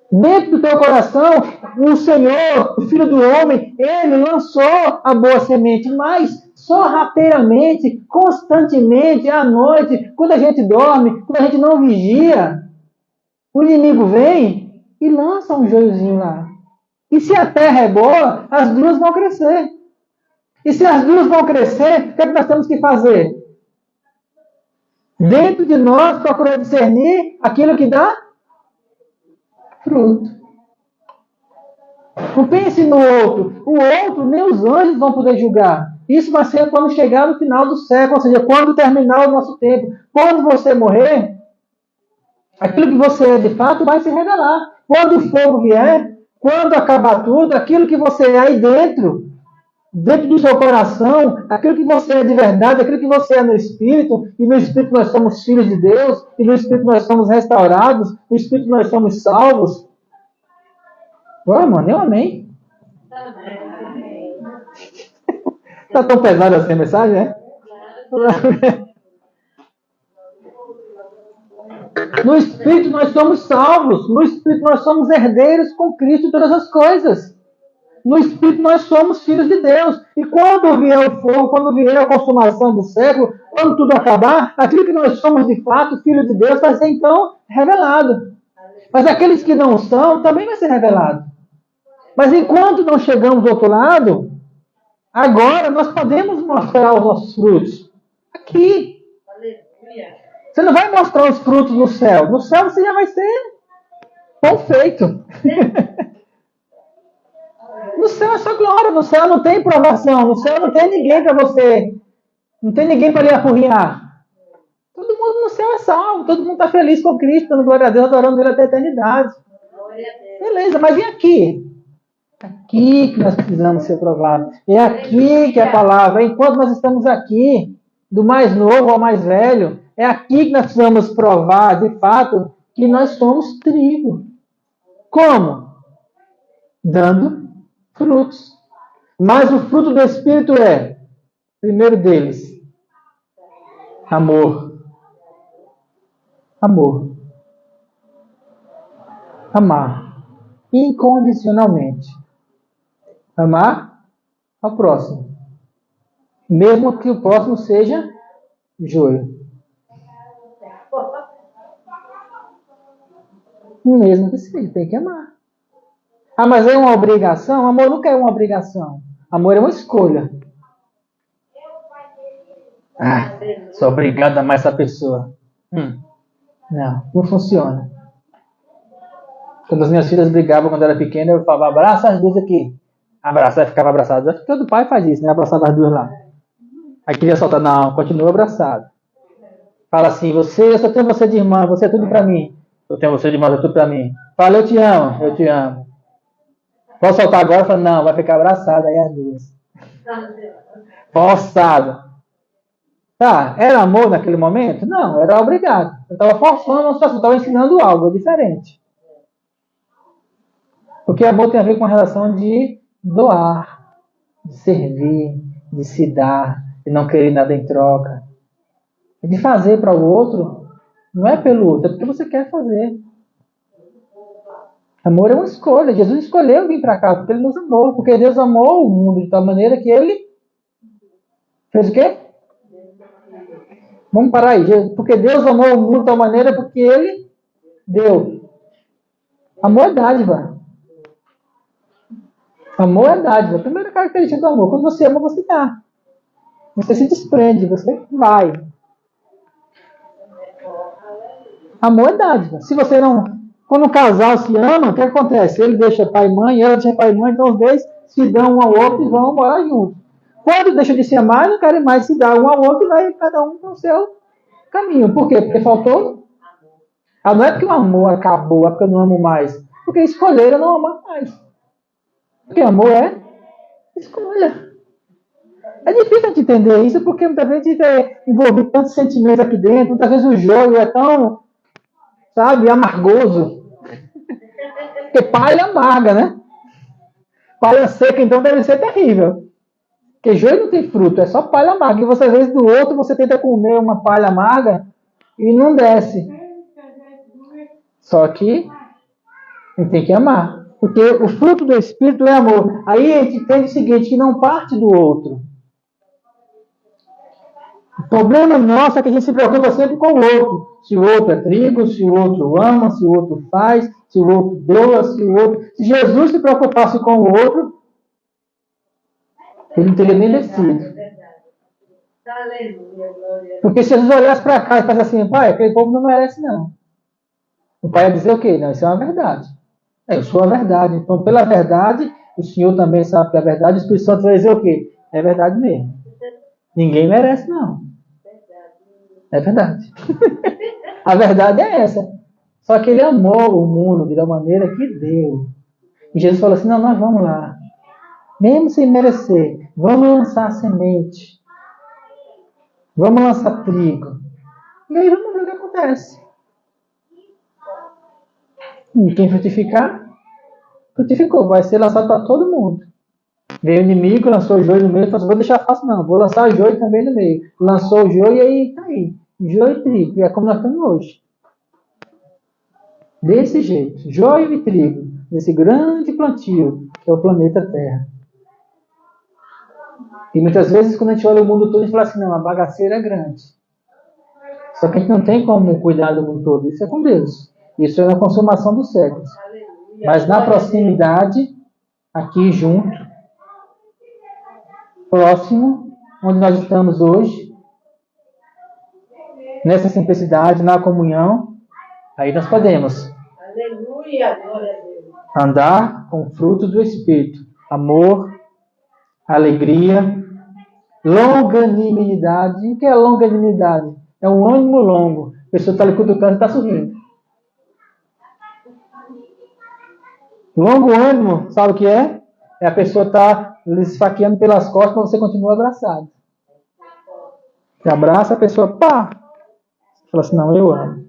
Dentro do teu coração, o Senhor, o Filho do Homem, ele lançou a boa semente, mas sorrateiramente, constantemente, à noite, quando a gente dorme, quando a gente não vigia, o inimigo vem e lança um joiozinho lá. E se a terra é boa, as duas vão crescer. E se as duas vão crescer, o que é que nós temos que fazer? Dentro de nós, procurar discernir aquilo que dá fruto. Não pense no outro. O outro, nem os anjos vão poder julgar. Isso vai ser quando chegar no final do século, ou seja, quando terminar o nosso tempo. Quando você morrer, aquilo que você é de fato vai se revelar. Quando o fogo vier, quando acabar tudo, aquilo que você é aí dentro do seu coração, aquilo que você é de verdade, aquilo que você é no Espírito, e no Espírito nós somos filhos de Deus, e no Espírito nós somos restaurados, no Espírito nós somos salvos. Ué, mano, eu amém. Está tão pesada assim a mensagem, né? No Espírito nós somos salvos, no Espírito nós somos herdeiros com Cristo de todas as coisas. No Espírito nós somos filhos de Deus. E quando vier o fogo, quando vier a consumação do século, quando tudo acabar, aquilo que nós somos de fato, filhos de Deus, vai ser então revelado. Mas aqueles que não são, também vai ser revelado. Mas enquanto não chegamos do outro lado, agora nós podemos mostrar os nossos frutos. Aqui. Você não vai mostrar os frutos no céu. No céu você já vai ser perfeito. No céu é só glória, no céu não tem provação, no céu não tem ninguém para você, não tem ninguém para lhe apurriar. Todo mundo no céu é salvo, todo mundo está feliz com Cristo, dando glória a Deus, adorando Ele até a eternidade. Beleza, mas vem aqui. Aqui que nós precisamos ser provados. É aqui que é a palavra. Enquanto nós estamos aqui, do mais novo ao mais velho, é aqui que nós precisamos provar, de fato, que nós somos trigo. Como? Dando frutos. Mas o fruto do Espírito é, primeiro deles, amor. Amor. Amar. Incondicionalmente. Amar ao próximo. Mesmo que o próximo seja joio. Mesmo que seja, tem que amar. Ah, mas é uma obrigação? Amor nunca é uma obrigação. Amor é uma escolha. Ah, sou obrigado a amar essa pessoa. Não funciona. Quando as minhas filhas brigavam quando eu era pequena, eu falava, abraça as duas aqui. Abraçar, ficava abraçado. Todo pai faz isso, né? Abraçar as duas lá. Aí queria soltar, não, continua abraçado. Fala assim, eu só tenho você de irmã, você é tudo pra mim. Eu tenho você de irmã, você é tudo pra mim. Fala, eu te amo, eu te amo. Posso soltar agora? Fala, não, vai ficar abraçado aí as duas. Forçado. Tá, era amor naquele momento? Não, era obrigado. Eu estava forçando uma situação, eu estava ensinando algo diferente. Porque amor tem a ver com a relação de doar, de servir, de se dar, de não querer nada em troca. De fazer para o outro, não é pelo outro, é porque você quer fazer. Amor é uma escolha. Jesus escolheu vir para cá porque Ele nos amou. Porque Deus amou o mundo de tal maneira que Ele fez o quê? Vamos parar aí. Porque Deus amou o mundo de tal maneira porque Ele deu. Amor é dádiva. Amor é dádiva. A primeira característica do amor. Quando você ama, você dá. Você se desprende, você vai. Amor é dádiva. Se você não... Quando um casal se ama, o que acontece? Ele deixa pai e mãe, ela deixa pai e mãe, então os dois se dão um ao outro e vão morar juntos. Quando deixam de se amar, não querem mais se dar um ao outro e vai cada um para o seu caminho. Por quê? Porque faltou... Ah, não é porque o amor acabou, é porque eu não amo mais. Porque escolheram não amar mais. Porque amor é escolha. É difícil a gente entender isso, porque muitas vezes a gente é envolvido em tantos sentimentos aqui dentro, muitas vezes o joio é tão, sabe, amargoso. Porque palha amarga, né? Palha seca, então, deve ser terrível. Porque joio não tem fruto, é só palha amarga. E você, às vezes, do outro, você tenta comer uma palha amarga e não desce. Só que a gente tem que amar. Porque o fruto do Espírito é amor. Aí a gente entende o seguinte, que não parte do outro. O problema nosso é que a gente se preocupa sempre com o outro. Se o outro é trigo, se o outro ama, se o outro faz, se o outro doa, se o outro... Se Jesus se preocupasse com o outro, ele não teria nem descido. Porque se Jesus olhasse para cá e falasse assim, pai, aquele povo não merece não. O pai ia dizer o quê? Não, isso é uma verdade. Eu sou a verdade. Então, pela verdade, o Senhor também sabe que é a verdade. O Espírito Santo vai dizer o quê? É verdade mesmo. Ninguém merece, não. É verdade. A verdade é essa. Só que Ele amou o mundo de uma maneira que deu. E Jesus falou assim, não, nós vamos lá. Mesmo sem merecer, vamos lançar a semente. Vamos lançar trigo. E aí vamos ver o que acontece. E quem frutificar, frutificou. Vai ser lançado para todo mundo. Veio o inimigo, lançou o joio no meio, falou assim, vou deixar fácil não, vou lançar o joio também no meio. Lançou o joio e aí tá aí. Joio e trigo. E é como nós estamos hoje. Desse jeito. Joio e trigo. Nesse grande plantio, que é o planeta Terra. E muitas vezes, quando a gente olha o mundo todo, a gente fala assim, não, a bagaceira é grande. Só que a gente não tem como cuidar do mundo todo. Isso é com Deus. Isso é na consumação dos séculos. Mas na proximidade, aqui junto, próximo, onde nós estamos hoje, nessa simplicidade, na comunhão, aí nós podemos andar com o fruto do Espírito. amor, alegria, longanimidade. O que é longanimidade? É um ânimo longo. A pessoa está ali cutucando e está sorrindo. Longo ânimo, sabe o que é? É a pessoa estar lhe esfaqueando pelas costas, mas você continua abraçado. Você abraça a pessoa, pá! Você fala assim, não, eu amo.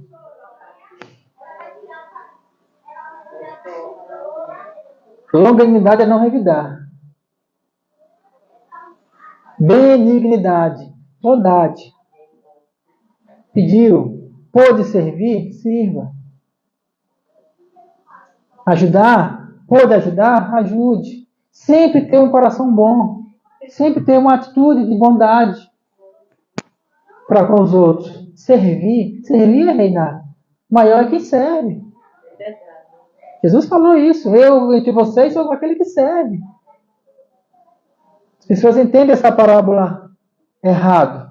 Longanimidade é não revidar. Benignidade, bondade. Pediu, pôde servir, sirva. Ajudar, pôde ajudar, ajude. Sempre ter um coração bom. Sempre ter uma atitude de bondade para com os outros. Servir é reinar. Maior é quem serve. Jesus falou isso. Eu entre vocês sou aquele que serve. As pessoas entendem essa parábola errado.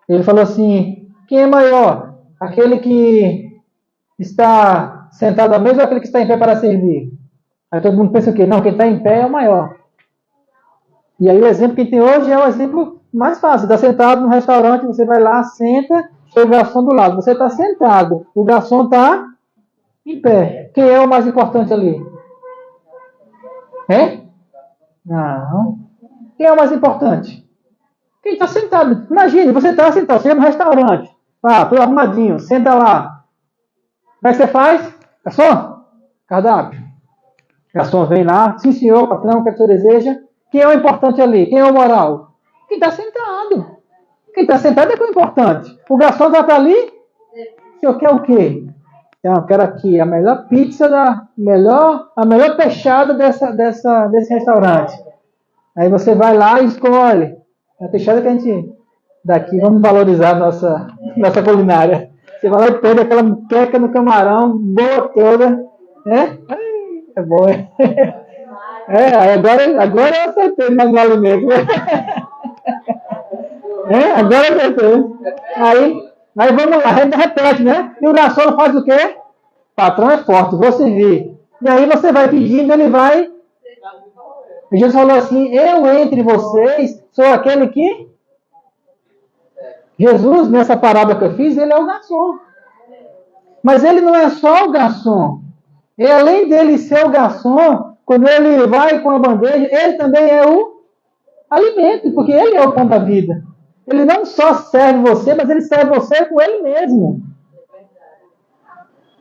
Ele falou assim, quem é maior? Aquele que está sentado à mesa ou aquele que está em pé para servir? Aí todo mundo pensa o quê? Não, quem está em pé é o maior. E aí o exemplo que tem hoje é o exemplo mais fácil. Está sentado no restaurante, você vai lá, senta, tem o garçom do lado. Você está sentado, o garçom está em pé. Quem é o mais importante ali? Não. Quem é o mais importante? Quem está sentado. Imagine, você está sentado, chega no restaurante. Estou arrumadinho, senta lá. Como é que você faz? Garçom, cardápio. Garçom vem lá, sim senhor, patrão, o que você deseja? Quem é o importante ali? Quem é o moral? Quem está sentado. Quem está sentado é que é o importante. O garçom já está ali? O senhor quer o quê? Então, eu quero aqui a melhor pizza, a melhor peixada desse restaurante. Aí você vai lá e escolhe. A peixada que a gente daqui, vamos valorizar nossa culinária. Você vai lá e pega aquela queca no camarão, boa toda. É bom. Agora eu acertei mais no alimento. Agora eu acertei. Aí vamos lá, a gente repete, né? E o garçom faz o quê? Patrão é forte, vou servir. E aí você vai pedindo, ele vai. E Jesus falou assim, eu entre vocês sou aquele que... Jesus, nessa parábola que eu fiz, ele é o garçom. Mas ele não é só o garçom. E além dele ser o garçom, quando ele vai com a bandeja, ele também é o alimento, porque ele é o pão da vida. Ele não só serve você, mas ele serve você com ele mesmo.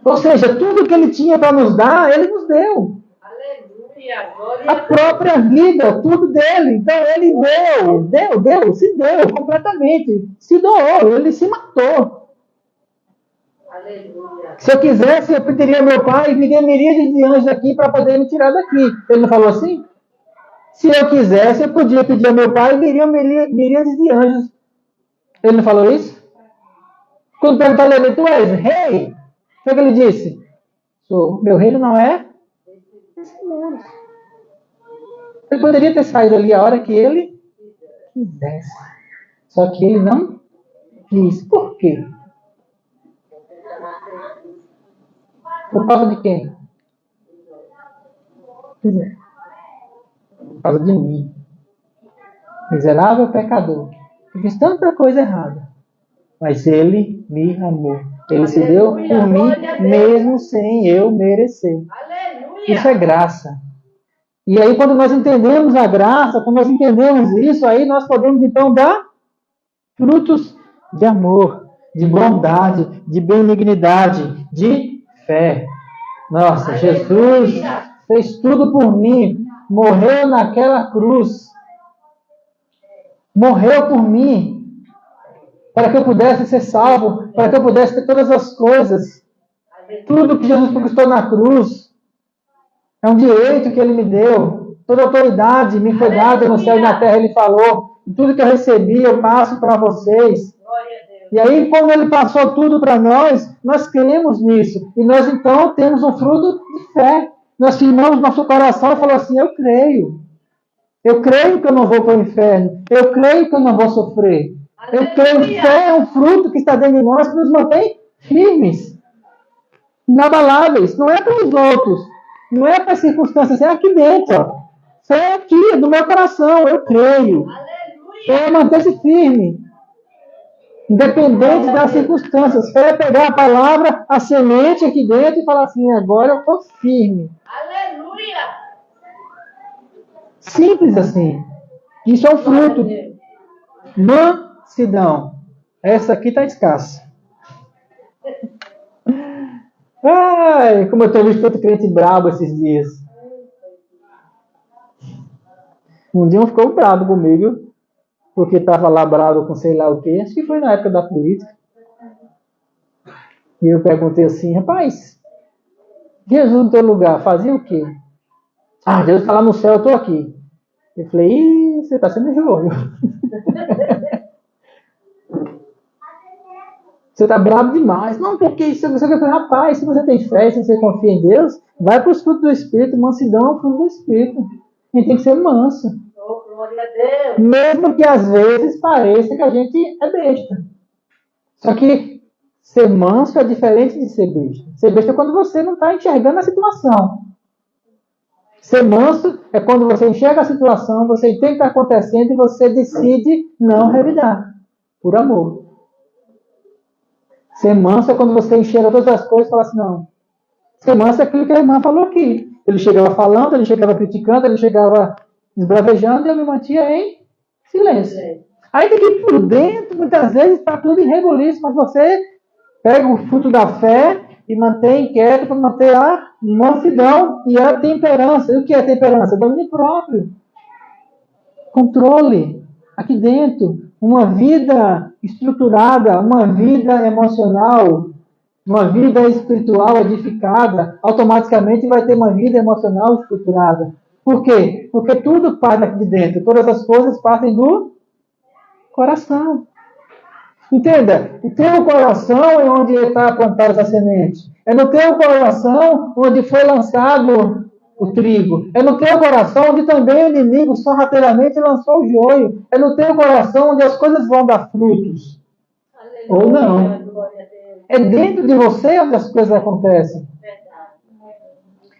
Ou seja, tudo que ele tinha para nos dar, ele nos deu. A própria vida, tudo dele. Então ele se deu completamente. Se doou, ele se matou. Aleluia. Se eu quisesse, eu pediria ao meu pai, me dê miríades de anjos aqui para poder me tirar daqui. Ele não falou assim? Se eu quisesse, eu podia pedir ao meu pai e viria miríades de anjos. Ele não falou isso? Quando perguntaram a ele, tu és rei? O que ele disse? Meu reino não é esse mundo. Ele poderia ter saído ali a hora que ele quisesse. Só que ele não quis. Por quê? Por causa de quem? Por causa de mim. Miserável pecador. Eu fiz tanta coisa errada. Mas ele me amou. Ele se deu por mim, mesmo sem eu merecer. Isso é graça. E aí, quando nós entendemos a graça, quando nós entendemos isso, aí nós podemos, então, dar frutos de amor, de bondade, de benignidade, de fé. Nossa, Jesus fez tudo por mim. Morreu naquela cruz. Morreu por mim. Para que eu pudesse ser salvo, para que eu pudesse ter todas as coisas. Tudo que Jesus conquistou na cruz é um direito que Ele me deu. Toda autoridade me foi dada no céu e na terra, Ele falou. E tudo que eu recebi, eu passo para vocês. E aí, quando Ele passou tudo para nós cremos nisso. E nós, então, temos um fruto de fé. Nós firmamos nosso coração e falamos assim, eu creio. Eu creio que eu não vou para o inferno. Eu creio que eu não vou sofrer. Eu creio que fé é um fruto que está dentro de nós que nos mantém firmes, inabaláveis. Não é para os outros, não é para as circunstâncias, é aqui dentro. Ó. Isso é aqui, é do meu coração, eu creio. É manter-se firme. Independente das circunstâncias. É pegar a palavra, a semente aqui dentro e falar assim, agora eu estou firme. Aleluia! Simples assim. Isso é um fruto. Mansidão. Essa aqui está escassa. Ai, como eu tenho visto tanto crente brabo esses dias. Um dia um ficou brabo comigo, porque estava lá bravo com sei lá o quê. Acho que foi na época da política. E eu perguntei assim, rapaz, Jesus no teu lugar fazia o quê? Ah, Jesus está lá no céu, eu estou aqui. Eu falei, ih, você está sendo jogo. Você está bravo demais. Não, porque isso você vai falar, rapaz, se você tem fé, se você confia em Deus, vai para os frutos do Espírito. Mansidão é o fruto do Espírito. A gente tem que ser manso. Oh, glória a Deus! Mesmo que às vezes pareça que a gente é besta. Só que ser manso é diferente de ser besta. Ser besta é quando você não está enxergando a situação. Ser manso é quando você enxerga a situação, você entende o que está acontecendo e você decide não revidar. Por amor. Ser manso é quando você enxerga todas as coisas e fala assim, não. Ser manso é aquilo que a irmã falou aqui. Ele chegava falando, ele chegava criticando, ele chegava esbravejando e eu me mantinha em silêncio. Aí tem que ir por dentro, muitas vezes está tudo em rebuliço, mas você pega o fruto da fé e mantém quieto para manter a mansidão e a temperança. E o que é temperança? Domínio próprio. Controle. Aqui dentro. Uma vida estruturada, uma vida emocional, uma vida espiritual edificada, automaticamente vai ter uma vida emocional estruturada. Por quê? Porque tudo parte daqui de dentro. Todas as coisas partem do coração. Entenda, o teu coração é onde está plantada essa semente. É no teu coração onde foi lançado o trigo. É no teu coração onde também o inimigo sorrateiramente lançou o joio. É no teu coração onde as coisas vão dar frutos. Aleluia. Ou não. É dentro de você onde as coisas acontecem.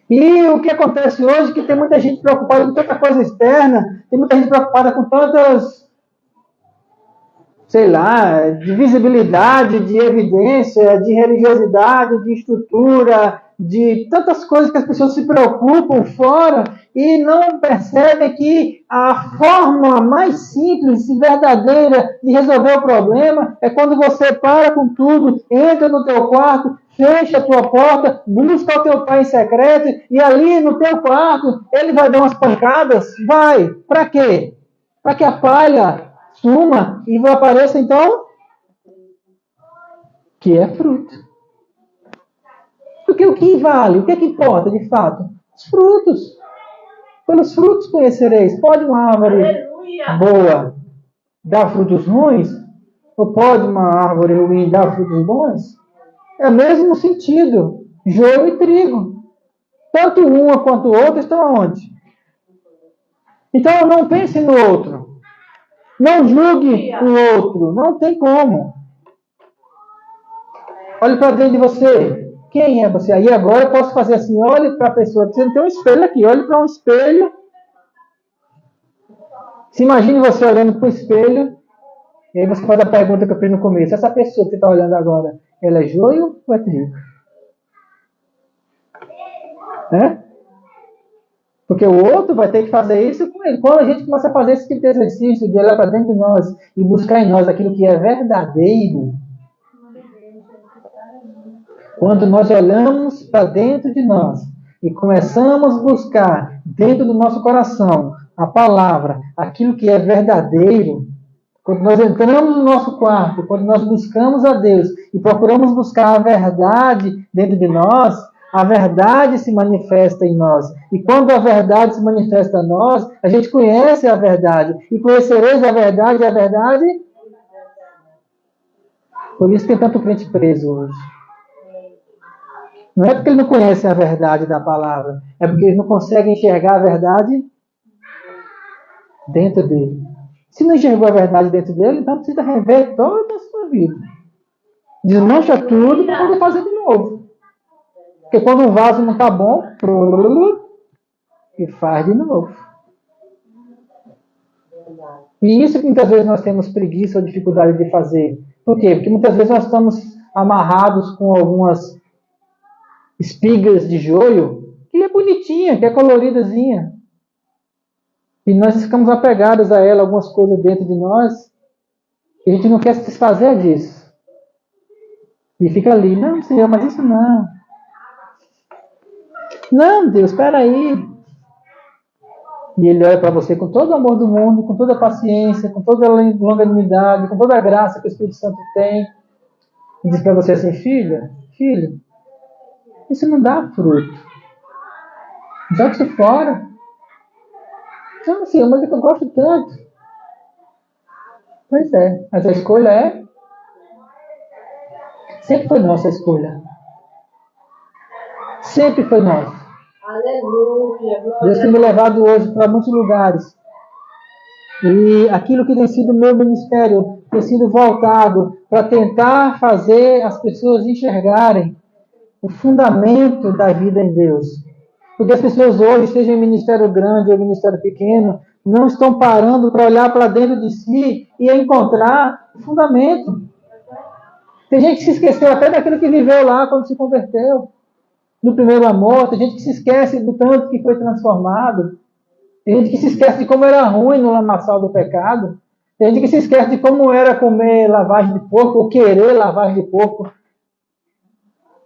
E o que acontece hoje é que tem muita gente preocupada com tanta coisa externa, tem muita gente preocupada com tantas, sei lá, de visibilidade, de evidência, de religiosidade, de estrutura, de tantas coisas que as pessoas se preocupam fora e não percebem que a forma mais simples e verdadeira de resolver o problema é quando você para com tudo, entra no teu quarto, fecha a tua porta, busca o teu pai em secreto e ali no teu quarto ele vai dar umas pancadas. Vai! Para quê? Para que a palha suma e apareça então que é fruto. Porque o que vale? O que é que importa de fato? Os frutos. Pelos frutos conhecereis. Pode uma árvore boa dar frutos ruins? Ou pode uma árvore ruim dar frutos bons? É o mesmo sentido. Joio e trigo. Tanto uma quanto outra estão onde? Então não pense no outro. Não julgue o outro. Não tem como. Olhe para dentro de você. Quem é você? Aí agora eu posso fazer assim, olhe para a pessoa. Você não tem um espelho aqui. Olhe para um espelho. Se imagine você olhando para o espelho. E aí você faz a pergunta que eu fiz no começo. Essa pessoa que você está olhando agora, ela é joio ou é trigo? Porque o outro vai ter que fazer isso com ele. Quando a gente começa a fazer esse tipo de exercício, de olhar para dentro de nós e buscar em nós aquilo que é verdadeiro, quando nós olhamos para dentro de nós e começamos a buscar dentro do nosso coração a palavra, aquilo que é verdadeiro, quando nós entramos no nosso quarto, quando nós buscamos a Deus e procuramos buscar a verdade dentro de nós, a verdade se manifesta em nós. E quando a verdade se manifesta em nós, a gente conhece a verdade. E conhecereis a verdade, e a verdade... Por isso tem tanto crente preso hoje. Não é porque ele não conhece a verdade da palavra, é porque ele não consegue enxergar a verdade dentro dele. Se não enxergou a verdade dentro dele, então precisa rever toda a sua vida. Desmancha tudo para poder fazer de novo. Porque quando o vaso não está bom, e faz de novo. E isso que muitas vezes nós temos preguiça ou dificuldade de fazer. Por quê? Porque muitas vezes nós estamos amarrados com algumas espigas de joio, que é bonitinha, que é coloridazinha. E nós ficamos apegados a ela, algumas coisas dentro de nós, e a gente não quer se desfazer disso. E fica ali, não, Senhor, mas isso não. Não, Deus, espera aí. E Ele olha para você com todo o amor do mundo, com toda a paciência, com toda a longanimidade, com toda a graça que o Espírito Santo tem. E diz para você assim, filho, isso não dá fruto. Joga isso fora. Não, Senhor, mas é que eu gosto tanto. Pois é, mas a escolha é... Sempre foi nossa a escolha. Sempre foi nossa. Aleluia. Deus tem me levado hoje para muitos lugares. E aquilo que tem sido meu ministério tem sido voltado para tentar fazer as pessoas enxergarem o fundamento da vida em Deus. Porque as pessoas hoje, seja em ministério grande ou ministério pequeno, não estão parando para olhar para dentro de si e encontrar o fundamento. Tem gente que se esqueceu até daquilo que viveu lá quando se converteu, no primeiro amor. Tem gente que se esquece do tanto que foi transformado. Tem gente que se esquece de como era ruim no lamaçal do pecado. Tem gente que se esquece de como era comer lavagem de porco ou querer lavagem de porco.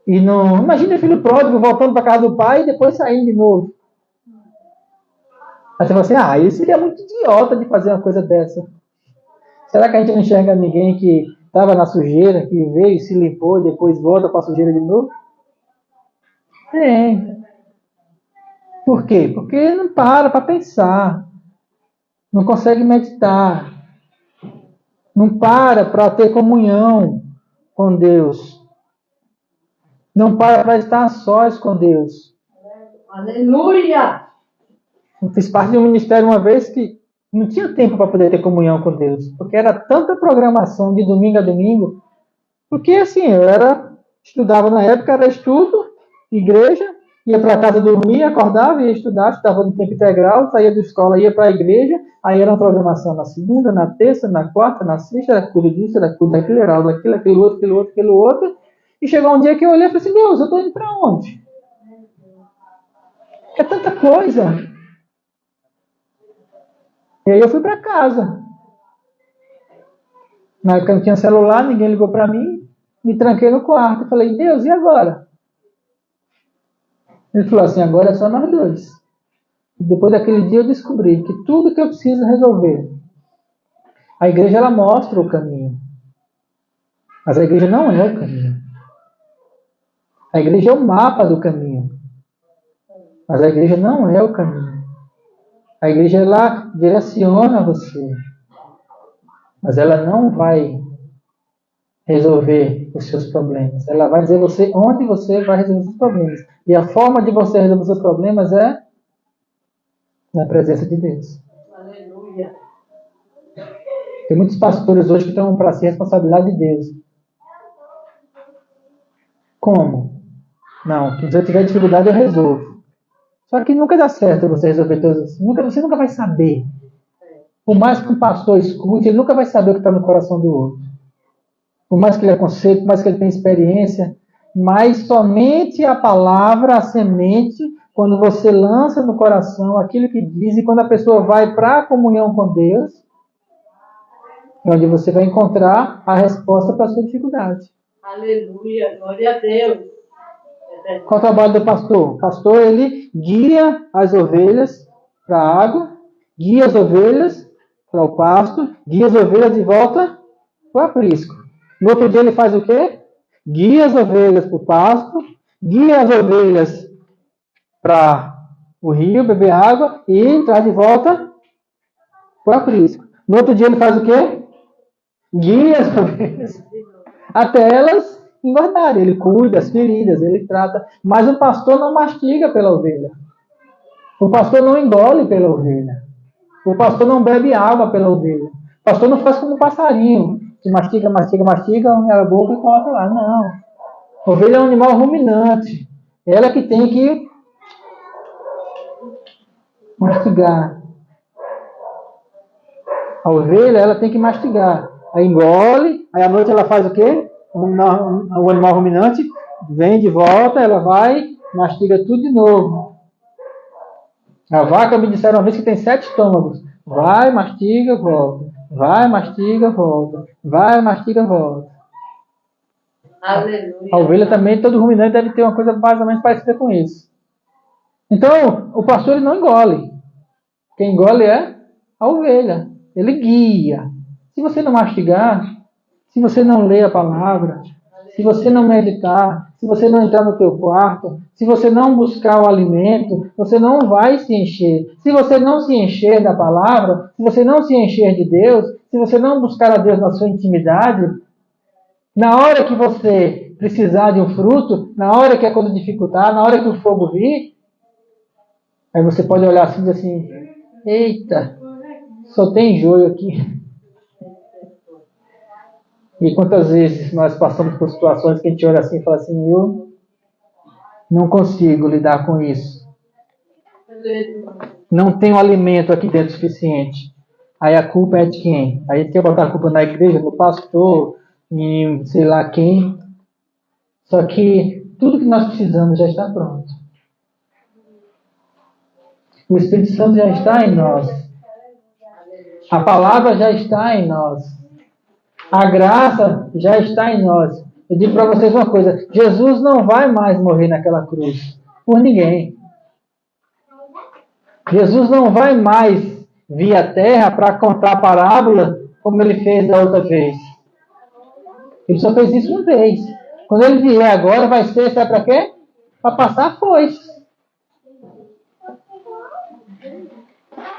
E não... Imagina o filho pródigo voltando para a casa do pai e depois saindo de novo. Aí você fala assim, ele seria muito idiota de fazer uma coisa dessa. Será que a gente não enxerga ninguém que estava na sujeira, que veio, se limpou e depois volta para a sujeira de novo? Por quê? Porque não para pensar. Não consegue meditar. Não para ter comunhão com Deus. Não para estar a sós com Deus. Aleluia. Eu fiz parte de um ministério uma vez que não tinha tempo para poder ter comunhão com Deus. Porque era tanta programação de domingo a domingo. Porque assim, estudava na época, era estudo, igreja, ia para casa dormir, acordava, ia estudar, estudava no tempo integral, saía da escola, ia para a igreja, aí era uma programação na segunda, na terça, na quarta, na sexta, era tudo disso, era tudo daquilo, era daquilo, aquilo outro. E chegou um dia que eu olhei e falei assim, Deus, eu estou indo para onde? É tanta coisa. E aí eu fui para casa. Na época não tinha celular, ninguém ligou para mim, me tranquei no quarto. Falei, Deus, e agora? Ele falou assim, agora é só nós dois. E depois daquele dia eu descobri que tudo que eu preciso resolver, a igreja ela mostra o caminho. Mas a igreja não é o caminho. A igreja é o mapa do caminho. Mas a igreja não é o caminho. A igreja ela direciona você. Mas ela não vai resolver os seus problemas. Ela vai dizer você onde você vai resolver os seus problemas. E a forma de você resolver os seus problemas é na presença de Deus. Aleluia. Tem muitos pastores hoje que tomam para si a responsabilidade de Deus. Como? Não, se eu tiver dificuldade eu resolvo. Só que nunca dá certo você resolver todas. Você nunca vai saber. Por mais que um pastor escute, ele nunca vai saber o que está no coração do outro. Por mais que ele aconselhe, por mais que ele tenha experiência, mas somente a palavra, a semente, quando você lança no coração aquilo que diz, e quando a pessoa vai para a comunhão com Deus, é onde você vai encontrar a resposta para a sua dificuldade. Aleluia, glória a Deus. Qual é o trabalho do pastor? O pastor, ele guia as ovelhas para a água, guia as ovelhas para o pasto, guia as ovelhas de volta para o aprisco. No outro dia ele faz o quê? Guia as ovelhas para o pasto, guia as ovelhas para o rio, beber água e entrar de volta para o aprisco. No outro dia ele faz o quê? Guia as ovelhas até elas engordarem. Ele cuida das feridas, ele trata. Mas o pastor não mastiga pela ovelha. O pastor não engole pela ovelha. O pastor não bebe água pela ovelha. O pastor não faz como um passarinho, que mastiga, abre a boca e coloca lá. Não. A ovelha é um animal ruminante. Ela que tem que mastigar. A ovelha, ela tem que mastigar. Aí engole, aí à noite ela faz o quê? O animal ruminante vem de volta, ela vai, mastiga tudo de novo. A vaca, me disseram uma vez que tem 7 estômagos. Vai, mastiga, volta. Vai, mastiga, volta. Vai, mastiga, volta. Aleluia. A ovelha também, todo ruminante deve ter uma coisa mais ou menos parecida com isso. Então, o pastor ele não engole. Quem engole é a ovelha. Ele guia. Se você não mastigar, se você não ler a palavra, se você não meditar, se você não entrar no teu quarto, se você não buscar o alimento, você não vai se encher. Se você não se encher da palavra, se você não se encher de Deus, se você não buscar a Deus na sua intimidade, na hora que você precisar de um fruto, na hora que a coisa dificultar, na hora que o fogo vir, aí você pode olhar assim e dizer assim, eita, só tem joio aqui. E quantas vezes nós passamos por situações que a gente olha assim e fala assim, eu não consigo lidar com isso. Não tenho alimento aqui dentro suficiente. Aí a culpa é de quem? Aí a gente quer botar a culpa na igreja, no pastor, em sei lá quem. Só que tudo que nós precisamos já está pronto. O Espírito Santo já está em nós. A palavra já está em nós. A graça já está em nós. Eu digo para vocês uma coisa. Jesus não vai mais morrer naquela cruz. Por ninguém. Jesus não vai mais vir à terra para contar a parábola como ele fez da outra vez. Ele só fez isso uma vez. Quando ele vier agora, vai ser, sabe para quê? Para passar a foice.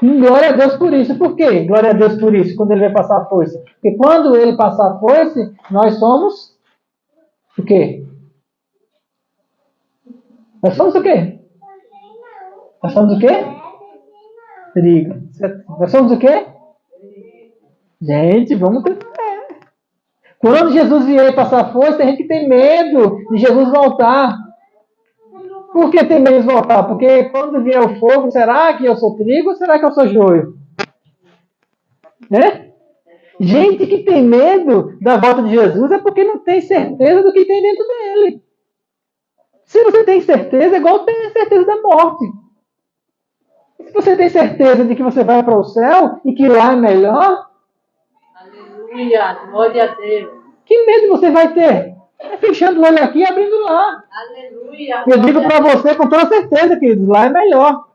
Glória a Deus por isso. Por quê? Glória a Deus por isso, quando ele vai passar a foice. Porque quando ele passar a foice, nós somos o quê? Nós somos o quê? Nós somos o quê? Trigo. Nós somos o quê? Gente, vamos ter fé. Quando Jesus vier passar a foice, tem gente que tem medo de Jesus voltar. Por que tem medo de voltar? Porque quando vier o fogo, será que eu sou trigo ou será que eu sou joio? Né? Gente que tem medo da volta de Jesus é porque não tem certeza do que tem dentro dele. Se você tem certeza, é igual ter certeza da morte. Se você tem certeza de que você vai para o céu e que lá é melhor, Aleluia. Glória a Deus. que medo você vai ter? É fechando o olho aqui e abrindo lá. Aleluia. Eu digo para você com toda certeza, queridos, lá é melhor.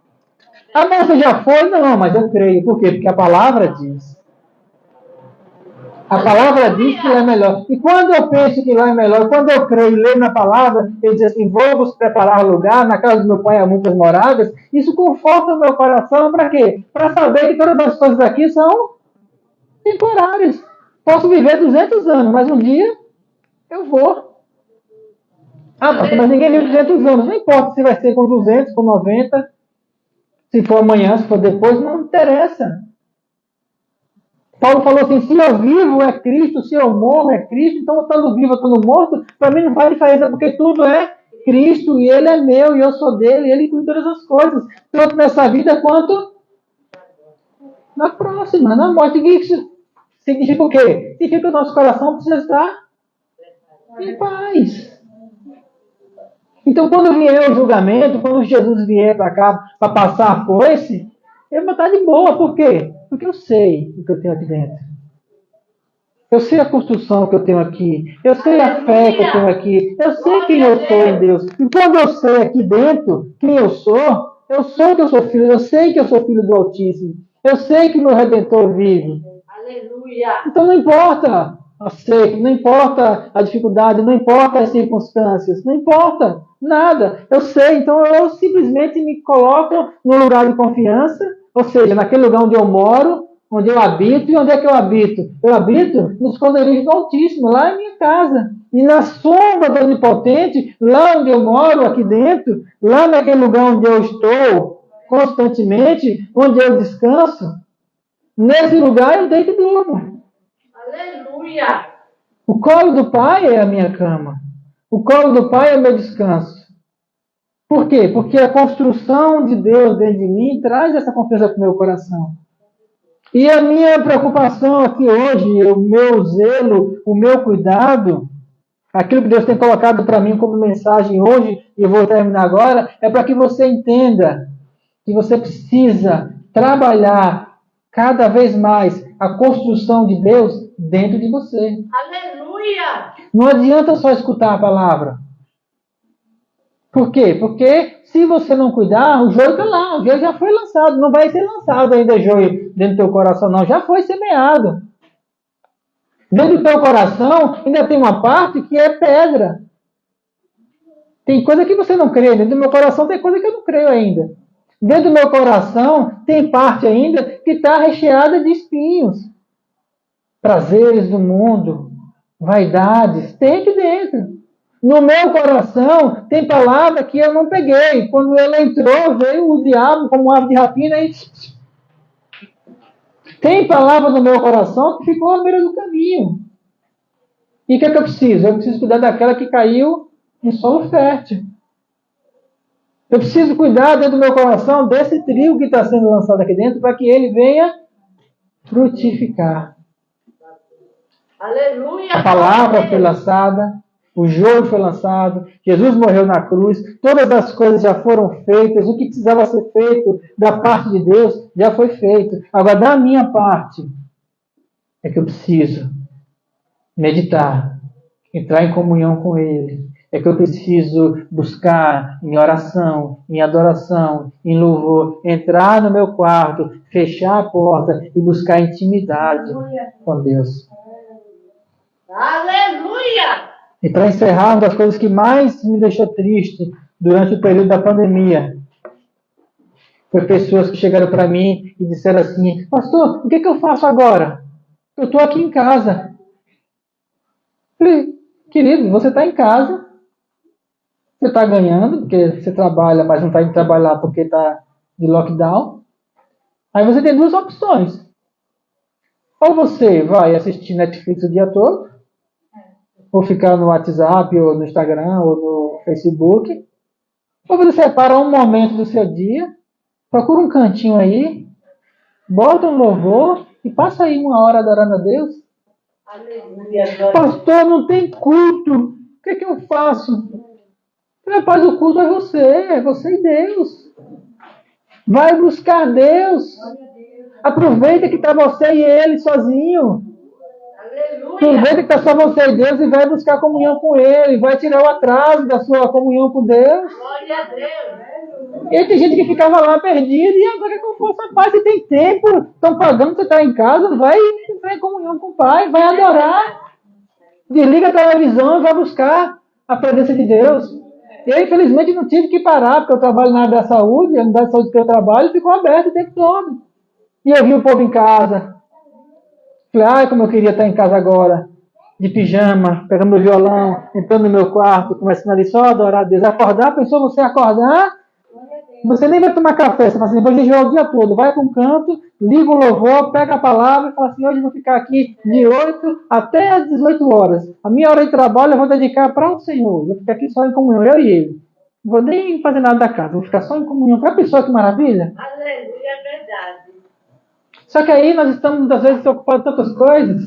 Ah, mas você já foi? Não, mas eu creio. Por quê? Porque a palavra diz. A palavra diz que lá é melhor. E quando eu penso que lá é melhor, quando eu creio e leio na palavra, eu digo assim, vou vos preparar lugar, na casa do meu pai há muitas moradas, isso conforta o meu coração para quê? Para saber que todas as coisas aqui são temporárias. Posso viver 200 anos, mas um dia eu vou. Ah, mas ninguém vive 200 anos. Não importa se vai ser com 200, com 90, se for amanhã, se for depois, não interessa. Paulo falou assim, se eu vivo é Cristo, se eu morro é Cristo, então estando vivo, estando morto, para mim não faz diferença, porque tudo é Cristo, e Ele é meu, e eu sou dele, e Ele cuida todas as coisas, tanto nessa vida quanto na próxima, na morte. Isso significa o quê? Significa que o nosso coração precisa estar em paz. Então, quando vier o julgamento, quando Jesus vier para cá para passar a foice, eu vou estar de boa. Por quê? Porque eu sei o que eu tenho aqui dentro. Eu sei a construção que eu tenho aqui. Eu sei a fé que eu tenho aqui. Eu sei quem eu sou em Deus. E quando eu sei aqui dentro quem eu sou que eu sou filho. Eu sei que eu sou filho do Altíssimo. Eu sei que meu Redentor vive. Aleluia. Então não importa a seca, não importa a dificuldade, não importa as circunstâncias, não importa nada. Eu sei, então eu simplesmente me coloco no lugar de confiança, ou seja, naquele lugar onde eu moro, onde eu habito. E onde é que eu habito? Eu habito nos esconderijos do Altíssimo, lá em minha casa. E na sombra do Onipotente, lá onde eu moro, aqui dentro, lá naquele lugar onde eu estou constantemente, onde eu descanso, nesse lugar eu deito e durmo. Aleluia. O colo do Pai é a minha cama. O colo do Pai é o meu descanso. Por quê? Porque a construção de Deus dentro de mim traz essa confiança para o meu coração. E a minha preocupação aqui hoje, o meu zelo, o meu cuidado, aquilo que Deus tem colocado para mim como mensagem hoje, e eu vou terminar agora, é para que você entenda que você precisa trabalhar cada vez mais a construção de Deus dentro de você. Aleluia! Não adianta só escutar a palavra. Por quê? Porque se você não cuidar, o joio está lá, o joio já foi lançado, não vai ser lançado ainda joio dentro do teu coração, não, já foi semeado. Dentro do teu coração ainda tem uma parte que é pedra. Tem coisa que você não crê, dentro do meu coração tem coisa que eu não creio ainda. Dentro do meu coração tem parte ainda que está recheada de espinhos. Prazeres do mundo, vaidades, tem aqui dentro. No meu coração tem palavra que eu não peguei. Quando ela entrou, veio o diabo como ave de rapina e... Tem palavra no meu coração que ficou à beira do caminho. E o que é que eu preciso? Eu preciso cuidar daquela que caiu em solo fértil. Eu preciso cuidar dentro do meu coração desse trigo que está sendo lançado aqui dentro para que ele venha frutificar. Aleluia! A palavra foi lançada, o joio foi lançado, Jesus morreu na cruz, todas as coisas já foram feitas, o que precisava ser feito da parte de Deus já foi feito. Agora, da minha parte, é que eu preciso meditar, entrar em comunhão com Ele. É que eu preciso buscar em oração, em adoração, em louvor, entrar no meu quarto, fechar a porta e buscar intimidade com Deus. Aleluia! E para encerrar, uma das coisas que mais me deixou triste durante o período da pandemia foi pessoas que chegaram para mim e disseram assim: pastor, o que eu faço agora? Eu estou aqui em casa. Falei, querido, você está em casa, você está ganhando, porque você trabalha, mas não está indo trabalhar porque está de lockdown. Aí você tem duas opções. Ou você vai assistir Netflix o dia todo, ou ficar no WhatsApp, ou no Instagram, ou no Facebook. Ou você separa um momento do seu dia, procura um cantinho aí, bota um louvor e passa aí 1 hora adorando a Deus. Aleluia! Pastor, não tem culto. O que eu faço? Rapaz, o culto é você e Deus. Vai buscar Deus. Aproveita que está você e Ele sozinho. Aproveita que está só você e Deus e vai buscar comunhão com Ele. Vai tirar o atraso da sua comunhão com Deus. Glória a Deus! E aí tem gente que ficava lá perdida e agora que eu posso, rapaz, você tem tempo, estão pagando, você está em casa, vai em comunhão com o Pai, vai adorar. Desliga a televisão e vai buscar a presença de Deus. Eu, infelizmente, não tive que parar, porque eu trabalho na área da saúde, a unidade de saúde que eu trabalho ficou aberta o tempo todo. E eu vi o povo em casa. Falei, ai, como eu queria estar em casa agora, de pijama, pegando meu violão, entrando no meu quarto, começando ali só a adorar a Deus. Acordar, pensou você acordar? Você nem vai tomar café, você fala assim, vou jejuar o dia todo. Vai para um canto, liga o louvor, pega a palavra e fala assim, hoje eu vou ficar aqui de 8 até as 18 horas. A minha hora de trabalho eu vou dedicar para o Senhor. Vou ficar aqui só em comunhão, eu e Ele. Não vou nem fazer nada da casa, vou ficar só em comunhão. Para a pessoa, que maravilha. Aleluia, é verdade. Só que aí nós estamos, muitas vezes, ocupados com tantas coisas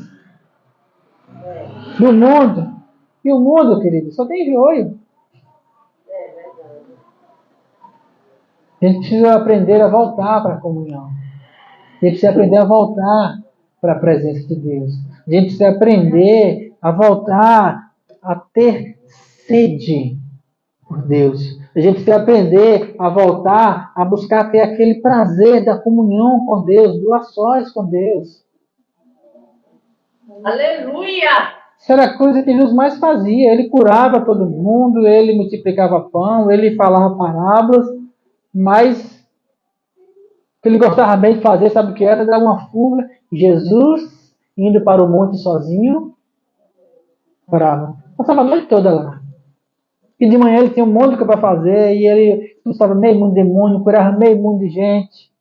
do mundo. E o mundo, querido, só tem joio. A gente precisa aprender a voltar para a comunhão. A gente precisa aprender a voltar para a presença de Deus. A gente precisa aprender a voltar a ter sede por Deus. A gente precisa aprender a voltar a buscar ter aquele prazer da comunhão com Deus, do a sós com Deus. Aleluia! Isso era a coisa que Jesus mais fazia. Ele curava todo mundo, ele multiplicava pão, ele falava parábolas, mas o que ele gostava bem de fazer, sabe o que era? Dar uma fuga. Jesus, indo para o monte sozinho, orava. Passava a noite toda lá. E de manhã ele tinha um monte de coisa para fazer, e ele expulsava meio mundo de demônio, curava meio mundo de gente,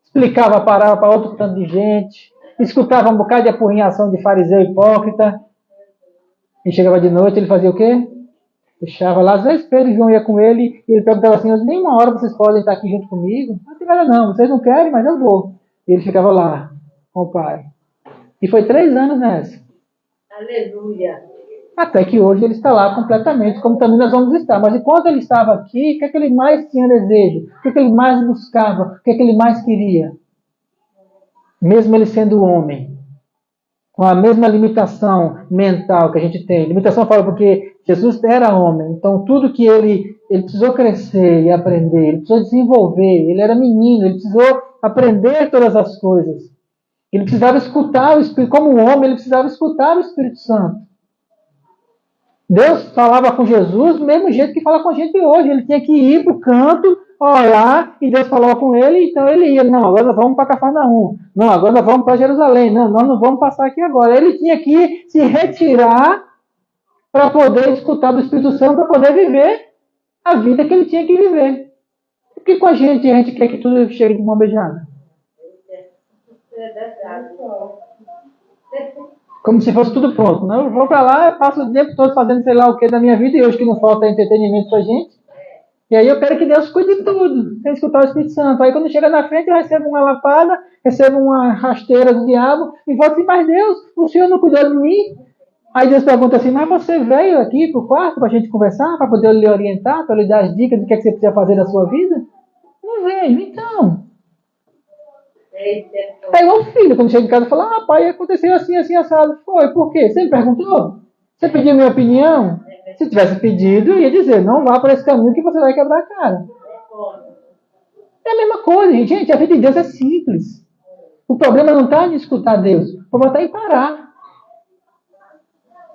explicava a parábola para outro tanto de gente, escutava um bocado de apurrinhação de fariseu hipócrita, e chegava de noite, ele fazia o quê? Fechava lá, às vezes Pedro e João ia com ele, e ele perguntava assim, nem 1 hora vocês podem estar aqui junto comigo? Não tem nada não, vocês não querem, mas eu vou. E ele ficava lá, com o Pai. E foi 3 anos nessa. Aleluia. Até que hoje ele está lá completamente, como também nós vamos estar. Mas enquanto ele estava aqui, o que é que ele mais tinha desejo? O que é que ele mais buscava? O que é que ele mais queria? Mesmo ele sendo homem, com a mesma limitação mental que a gente tem. Limitação fala porque Jesus era homem, então tudo que ele precisou crescer e aprender, ele precisou desenvolver, ele era menino, ele precisou aprender todas as coisas. Ele precisava escutar o Espírito, como homem, ele precisava escutar o Espírito Santo. Deus falava com Jesus do mesmo jeito que fala com a gente hoje. Ele tinha que ir para o canto, orar, e Deus falava com ele, então ele ia. Não, agora nós vamos para Cafarnaum. Não, agora nós vamos para Jerusalém. Não, nós não vamos passar aqui agora. Ele tinha que se retirar para poder escutar do Espírito Santo, para poder viver a vida que ele tinha que viver. Porque com a gente quer que tudo chegue de mão beijada. É verdade. Como se fosse tudo pronto. Não, eu vou para lá, eu passo o tempo todo fazendo sei lá o que da minha vida, e hoje que não falta entretenimento pra gente. E aí eu quero que Deus cuide de tudo, sem escutar o Espírito Santo. Aí quando chega na frente eu recebo uma lapada, recebo uma rasteira do diabo, e volto assim, mas Deus, o Senhor não cuidou de mim? Aí Deus pergunta assim, mas você veio aqui pro quarto pra gente conversar, para poder lhe orientar, para lhe dar as dicas do que você precisa fazer na sua vida? Não veio, então. É igual o filho, quando chega em casa e fala, ah, pai, aconteceu assim, assim, assado. Foi, por quê? Você me perguntou? Você pediu minha opinião? Se tivesse pedido, eu ia dizer, não vá por esse caminho que você vai quebrar a cara. É a mesma coisa, gente. Gente, a vida de Deus é simples. O problema não está em escutar Deus, o problema está em parar.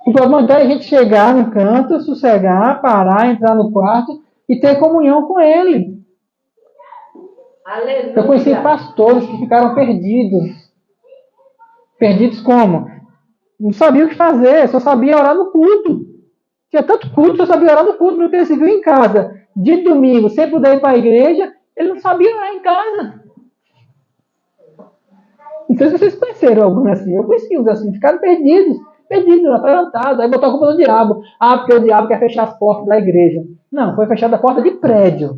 O problema está em a gente chegar no canto, sossegar, parar, entrar no quarto e ter comunhão com Ele. Aleluia. Eu conheci pastores que ficaram perdidos. Perdidos como? Não sabia o que fazer, só sabia orar no culto. Tinha tanto culto, só sabia orar no culto, porque ele se viu em casa, de domingo, sem poder ir para a igreja, ele não sabia orar em casa. Não sei se vocês conheceram alguns assim. Eu conheci uns assim, ficaram perdidos, atrasados. Aí botou a culpa no diabo. Ah, porque o diabo quer fechar as portas da igreja. Não, foi fechada a porta de prédio.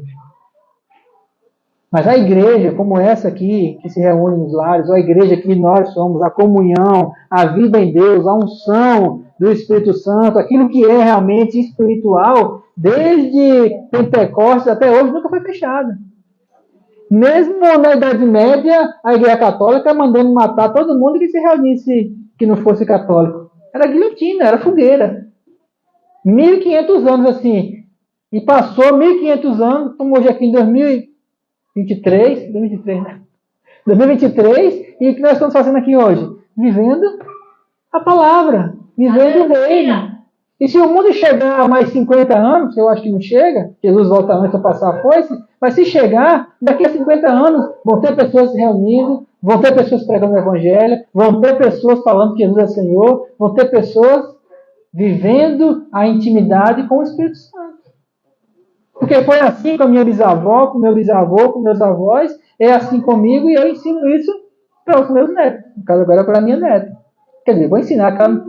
Mas a igreja, como essa aqui, que se reúne nos lares, ou a igreja que nós somos, a comunhão, a vida em Deus, a unção do Espírito Santo, aquilo que é realmente espiritual, desde Pentecostes até hoje, nunca foi fechada. Mesmo na Idade Média, a Igreja Católica mandando matar todo mundo que se reunisse que não fosse católico. Era guilhotina, era fogueira. 1500 anos assim. E passou 1500 anos, estamos hoje aqui em 2023, né? 2023, e o que nós estamos fazendo aqui hoje? Vivendo a palavra, vivendo o reino. E se o mundo chegar a mais 50 anos, que eu acho que não chega, Jesus volta antes a passar a foice, mas se chegar, daqui a 50 anos, vão ter pessoas se reunindo, vão ter pessoas pregando o Evangelho, vão ter pessoas falando que Jesus é Senhor, vão ter pessoas vivendo a intimidade com o Espírito Santo. Porque foi assim com a minha bisavó, com o meu bisavô, com meus avós, é assim comigo e eu ensino isso para os meus netos. No caso agora para a minha neta. Quer dizer, vou ensinar, que ela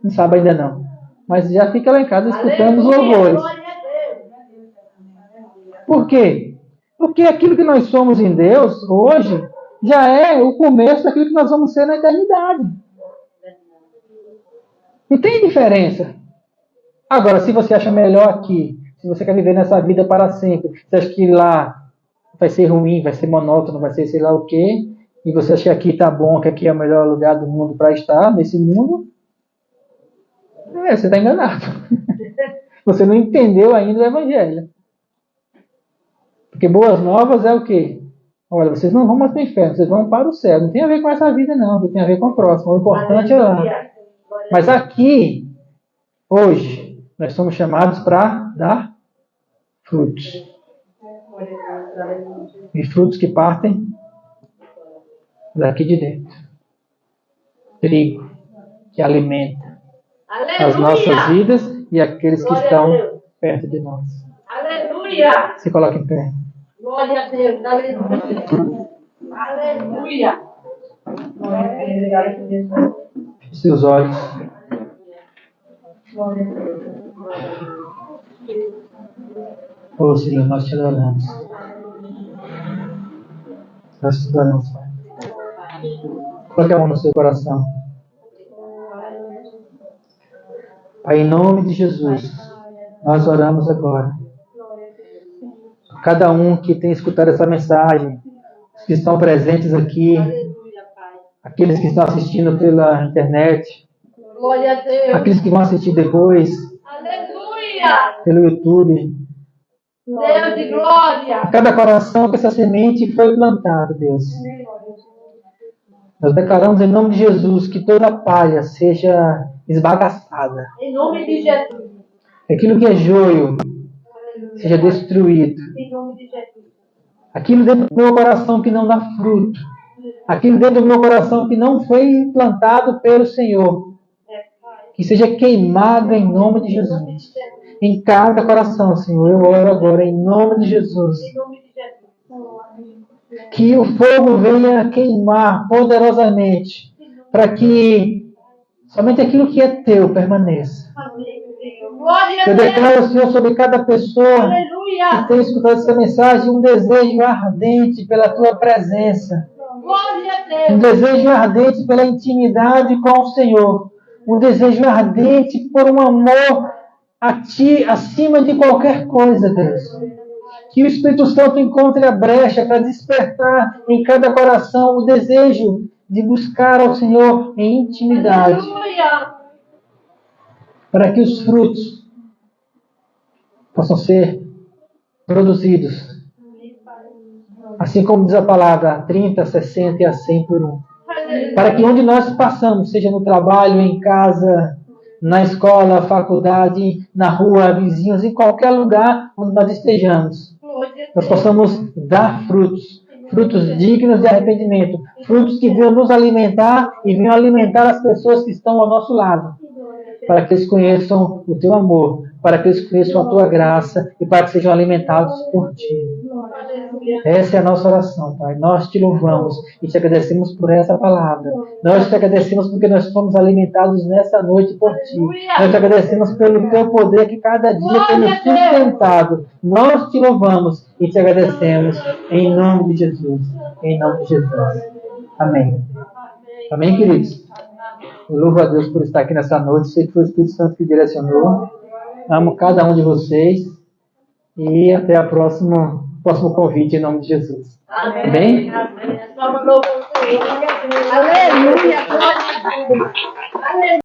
não sabe ainda não. Mas já fica lá em casa escutando os louvores. Por quê? Porque aquilo que nós somos em Deus, hoje, já é o começo daquilo que nós vamos ser na eternidade. Não tem diferença. Agora, se você acha melhor aqui, se você quer viver nessa vida para sempre, você acha que lá vai ser ruim, vai ser monótono, vai ser sei lá o quê, e você acha que aqui está bom, que aqui é o melhor lugar do mundo para estar, nesse mundo, você está enganado. Você não entendeu ainda o Evangelho. Porque boas novas é o quê? Olha, vocês não vão mais para o inferno, vocês vão para o céu. Não tem a ver com essa vida, não. Tem a ver com a próxima. O importante é lá. Mas aqui, hoje, nós somos chamados para dar frutos. E frutos que partem daqui de dentro. Trigo, que alimenta as nossas vidas e aqueles que estão perto de nós. Aleluia! Se coloque em pé. Glória a Deus, aleluia! Aleluia! Feche seus olhos. Oh Senhor, nós te adoramos. Nós te adoramos, Pai. Coloque a mão no seu coração. Pai, em nome de Jesus, nós oramos agora. Cada um que tem escutado essa mensagem, os que estão presentes aqui, aqueles que estão assistindo pela internet, Glória a Deus. aqueles que vão assistir depois Aleluia. pelo YouTube. Deus de glória. Cada coração que essa semente foi plantada, Deus. Nós declaramos em nome de Jesus que toda palha seja esbagaçada. Em nome de Jesus. Que aquilo que é joio seja destruído. Em nome de Jesus. Aquilo dentro do meu coração que não dá fruto. Aquilo dentro do meu coração que não foi plantado pelo Senhor. Que seja queimado em nome de Jesus. Em cada coração, Senhor. Eu oro agora em nome de Jesus. Em nome de Jesus. Que o fogo venha queimar poderosamente. Para que somente aquilo que é teu permaneça. Amém, Senhor. Glória a Eu Deus. declaro, Senhor, sobre cada pessoa que Aleluia. tem escutado essa mensagem, um desejo ardente pela tua presença. Glória Um a Deus. desejo ardente pela intimidade com o Senhor. Um desejo ardente por um amor a Ti acima de qualquer coisa, Deus. Que o Espírito Santo encontre a brecha para despertar em cada coração o desejo de buscar ao Senhor em intimidade. Aleluia. Para que os frutos possam ser produzidos. Assim como diz a palavra, 30, 60 e a 100 por um. Para que onde nós passamos, seja no trabalho, em casa, na escola, faculdade, na rua, vizinhos, em qualquer lugar onde nós estejamos, nós possamos dar frutos. Frutos dignos de arrependimento. Frutos que venham nos alimentar e venham alimentar as pessoas que estão ao nosso lado. Para que eles conheçam o Teu amor. Para que eles conheçam a Tua graça. E para que sejam alimentados por Ti. Essa é a nossa oração, Pai. Nós Te louvamos e Te agradecemos por essa palavra. Nós Te agradecemos porque nós fomos alimentados nessa noite por Ti. Nós Te agradecemos pelo Teu poder que cada dia tem nos sustentado. Nós Te louvamos e Te agradecemos em nome de Jesus. Em nome de Jesus. Amém. Amém, queridos? Eu louvo a Deus por estar aqui nessa noite. Sei que foi o Espírito Santo que direcionou. Amo cada um de vocês. E até a próximo convite em nome de Jesus. Amém. Amém? Amém. Aleluia. Glória a Deus. Aleluia.